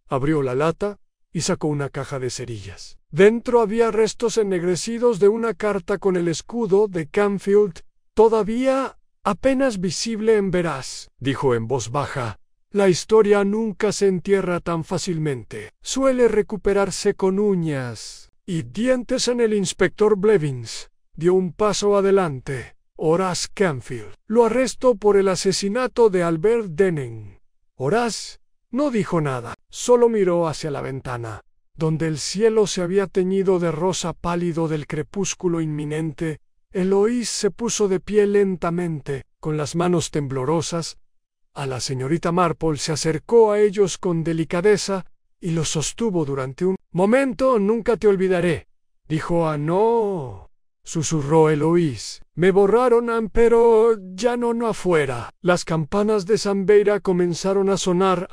Abrió la lata y sacó una caja de cerillas. Dentro había restos ennegrecidos de una carta con el escudo de Canfield, todavía apenas visible en veraz. Dijo en voz baja: la historia nunca se entierra tan fácilmente. Suele recuperarse con uñas y dientes. En el inspector Blevins dio un paso adelante. Horace Canfield lo arrestó por el asesinato de Albert Denning. Horace no dijo nada, solo miró hacia la ventana, donde el cielo se había teñido de rosa pálido del crepúsculo inminente. Eloís se puso de pie lentamente, con las manos temblorosas. A la señorita Marple se acercó a ellos con delicadeza y los sostuvo durante un momento. Nunca te olvidaré, dijo. No, susurró Eloís. Me borraron, pero ya no afuera. Las campanas de San Beira comenzaron a sonar.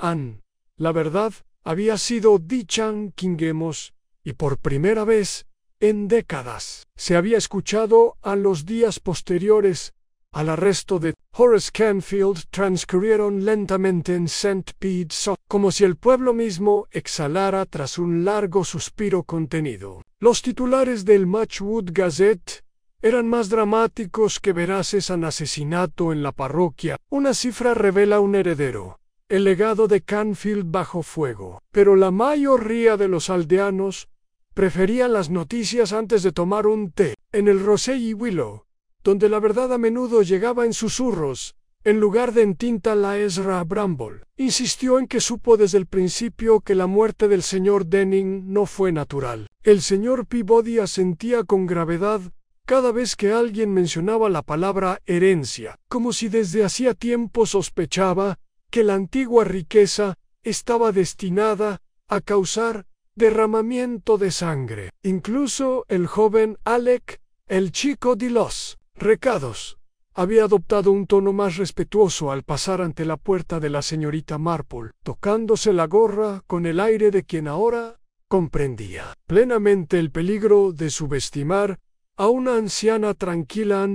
La verdad había sido dicha en Kingemos, y por primera vez en décadas se había escuchado. A los días posteriores al arresto de Horace Canfield transcurrieron lentamente en St. Bede's, como si el pueblo mismo exhalara tras un largo suspiro contenido. Los titulares del Matchwood Gazette eran más dramáticos que veraces. Un asesinato en la parroquia. Una cifra revela un heredero. El legado de Canfield bajo fuego. Pero la mayoría de los aldeanos preferían las noticias antes de tomar un té. En el Rosey y Willow, donde la verdad a menudo llegaba en susurros, en lugar de en tinta, la Ezra Bramble insistió en que supo desde el principio que la muerte del señor Denning no fue natural. El señor Peabody asentía con gravedad cada vez que alguien mencionaba la palabra herencia, como si desde hacía tiempo sospechaba que la antigua riqueza estaba destinada a causar derramamiento de sangre. Incluso el joven Alec, el chico de los recados, había adoptado un tono más respetuoso al pasar ante la puerta de la señorita Marple, tocándose la gorra con el aire de quien ahora comprendía plenamente el peligro de subestimar a una anciana tranquila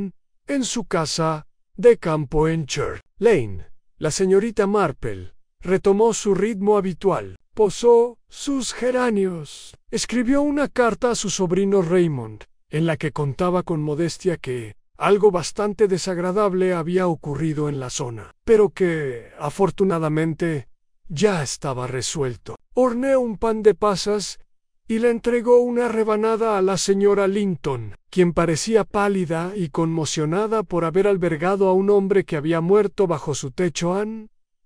en su casa de campo en Church Lane. La señorita Marple retomó su ritmo habitual, posó sus geranios, escribió una carta a su sobrino Raymond, en la que contaba con modestia que algo bastante desagradable había ocurrido en la zona, pero que, afortunadamente, ya estaba resuelto. Horneó un pan de pasas y le entregó una rebanada a la señora Linton, quien parecía pálida y conmocionada por haber albergado a un hombre que había muerto bajo su techo.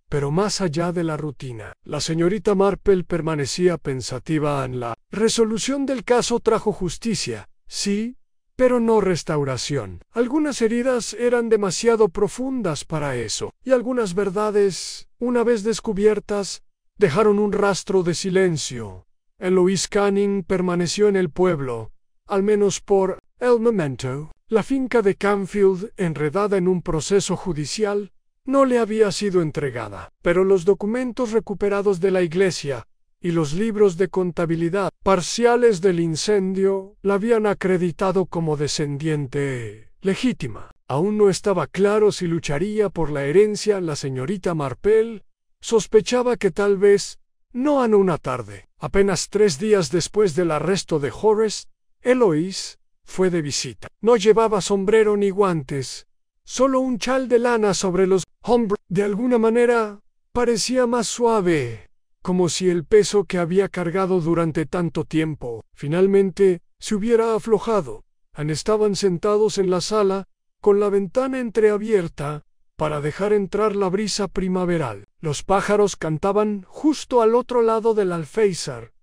Pero más allá de la rutina, la señorita Marple permanecía pensativa. La resolución del caso trajo justicia, sí, pero no restauración. Algunas heridas eran demasiado profundas para eso, y algunas verdades, una vez descubiertas, dejaron un rastro de silencio. Eloise Canning permaneció en el pueblo, al menos por el momento. La finca de Canfield, enredada en un proceso judicial, no le había sido entregada, pero los documentos recuperados de la iglesia y los libros de contabilidad parciales del incendio la habían acreditado como descendiente legítima. Aún no estaba claro si lucharía por la herencia. La señorita Marple sospechaba que tal vez no. Una tarde, apenas 3 días después del arresto de Horace, Eloise fue de visita. No llevaba sombrero ni guantes, solo un chal de lana sobre los hombros. De alguna manera, parecía más suave, como si el peso que había cargado durante tanto tiempo finalmente se hubiera aflojado. Estaban sentados en la sala, con la ventana entreabierta, para dejar entrar la brisa primaveral. Los pájaros cantaban justo al otro lado del alféizar.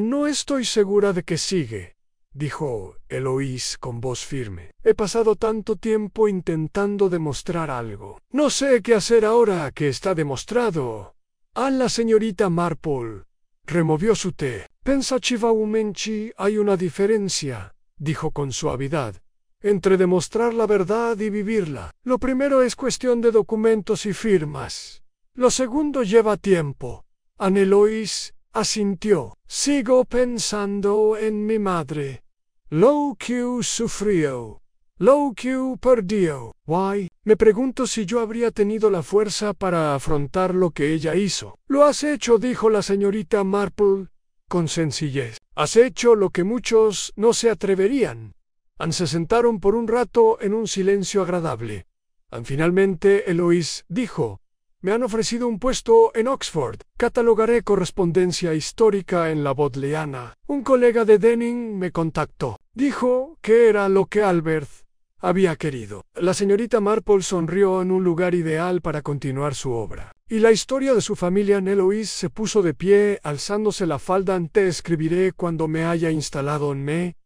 No estoy segura de que sigue, dijo Eloise con voz firme. He pasado tanto tiempo intentando demostrar algo. No sé qué hacer ahora que está demostrado. La señorita Marple removió su té. Pensivamente hay una diferencia, dijo con suavidad, entre demostrar la verdad y vivirla. Lo primero es cuestión de documentos y firmas. Lo segundo lleva tiempo. Ana Eloise asintió. Sigo pensando en mi madre. Lo que sufrió. Lo que perdió. Why? Me pregunto si yo habría tenido la fuerza para afrontar lo que ella hizo. Lo has hecho, dijo la señorita Marple, con sencillez. Has hecho lo que muchos no se atreverían. Se sentaron por un rato en un silencio agradable. Finalmente Eloise dijo: me han ofrecido un puesto en Oxford. Catalogaré correspondencia histórica en la Bodleiana. Un colega de Denning me contactó. Dijo que era lo que Albert había querido. La señorita Marple sonrió en un lugar ideal para continuar su obra. Y la historia de su familia en Eloise se puso de pie, alzándose la falda. Te escribiré cuando me haya instalado en me.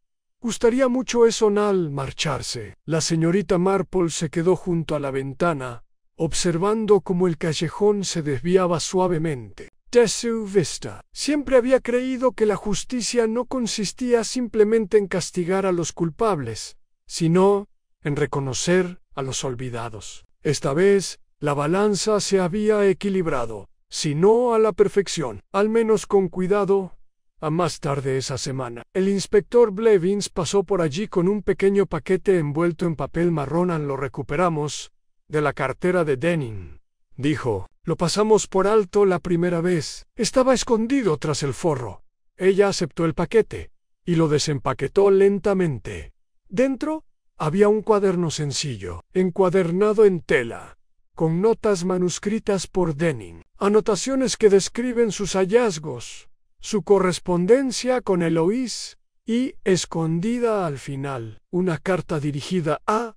Gustaría mucho eso al marcharse. La señorita Marple se quedó junto a la ventana, observando cómo el callejón se desviaba suavemente de su vista. Siempre había creído que la justicia no consistía simplemente en castigar a los culpables, sino en reconocer a los olvidados. Esta vez, la balanza se había equilibrado, si no a la perfección, al menos con cuidado. A más tarde esa semana, el inspector Blevins pasó por allí con un pequeño paquete envuelto en papel marrón. Lo recuperamos de la cartera de Denning, dijo. Lo pasamos por alto la primera vez. Estaba escondido tras el forro. Ella aceptó el paquete y lo desempaquetó lentamente. Dentro había un cuaderno sencillo, encuadernado en tela, con notas manuscritas por Denning, anotaciones que describen sus hallazgos, su correspondencia con Eloise y, escondida al final, una carta dirigida a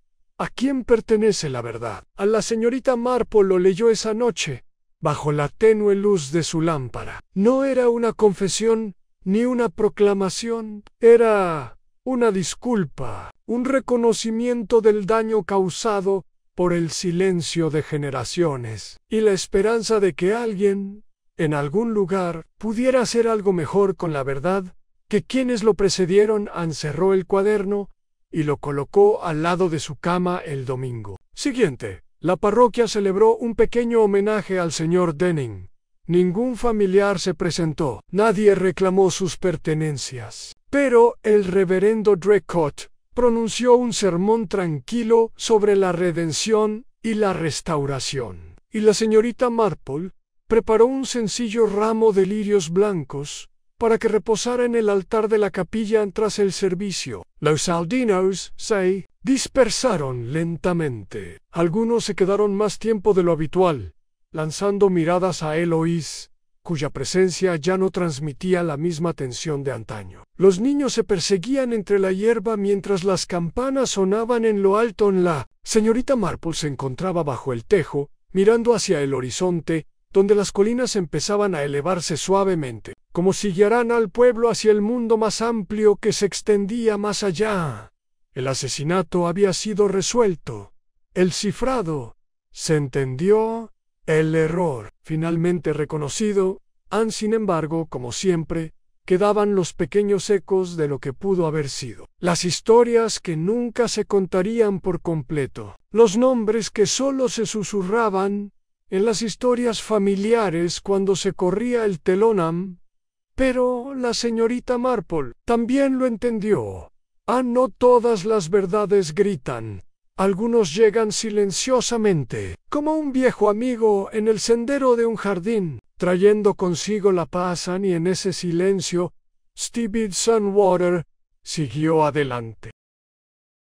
quién pertenece la verdad. A la señorita Marple. Lo leyó esa noche, bajo la tenue luz de su lámpara. No era una confesión ni una proclamación, era una disculpa, un reconocimiento del daño causado por el silencio de generaciones, y la esperanza de que alguien, en algún lugar, pudiera hacer algo mejor con la verdad que quienes lo precedieron. Cerró el cuaderno y lo colocó al lado de su cama el domingo siguiente. La parroquia celebró un pequeño homenaje al señor Denning. Ningún familiar se presentó, nadie reclamó sus pertenencias, pero el reverendo Draycott pronunció un sermón tranquilo sobre la redención y la restauración, y la señorita Marple preparó un sencillo ramo de lirios blancos para que reposara en el altar de la capilla tras el servicio. Los aldeanos se dispersaron lentamente. Algunos se quedaron más tiempo de lo habitual, lanzando miradas a Eloise, cuya presencia ya no transmitía la misma tensión de antaño. Los niños se perseguían entre la hierba mientras las campanas sonaban en lo alto. La señorita Marple se encontraba bajo el tejo, mirando hacia el horizonte, donde las colinas empezaban a elevarse suavemente, como si guiaran al pueblo hacia el mundo más amplio que se extendía más allá. El asesinato había sido resuelto, el cifrado se entendió, el error finalmente reconocido. Sin embargo, como siempre, quedaban los pequeños ecos de lo que pudo haber sido, las historias que nunca se contarían por completo, los nombres que solo se susurraban en las historias familiares cuando se corría el telón. Pero la señorita Marple también lo entendió. No todas las verdades gritan. Algunos llegan silenciosamente, como un viejo amigo en el sendero de un jardín, trayendo consigo la paz. Y en ese silencio, Stephen Sunwater siguió adelante.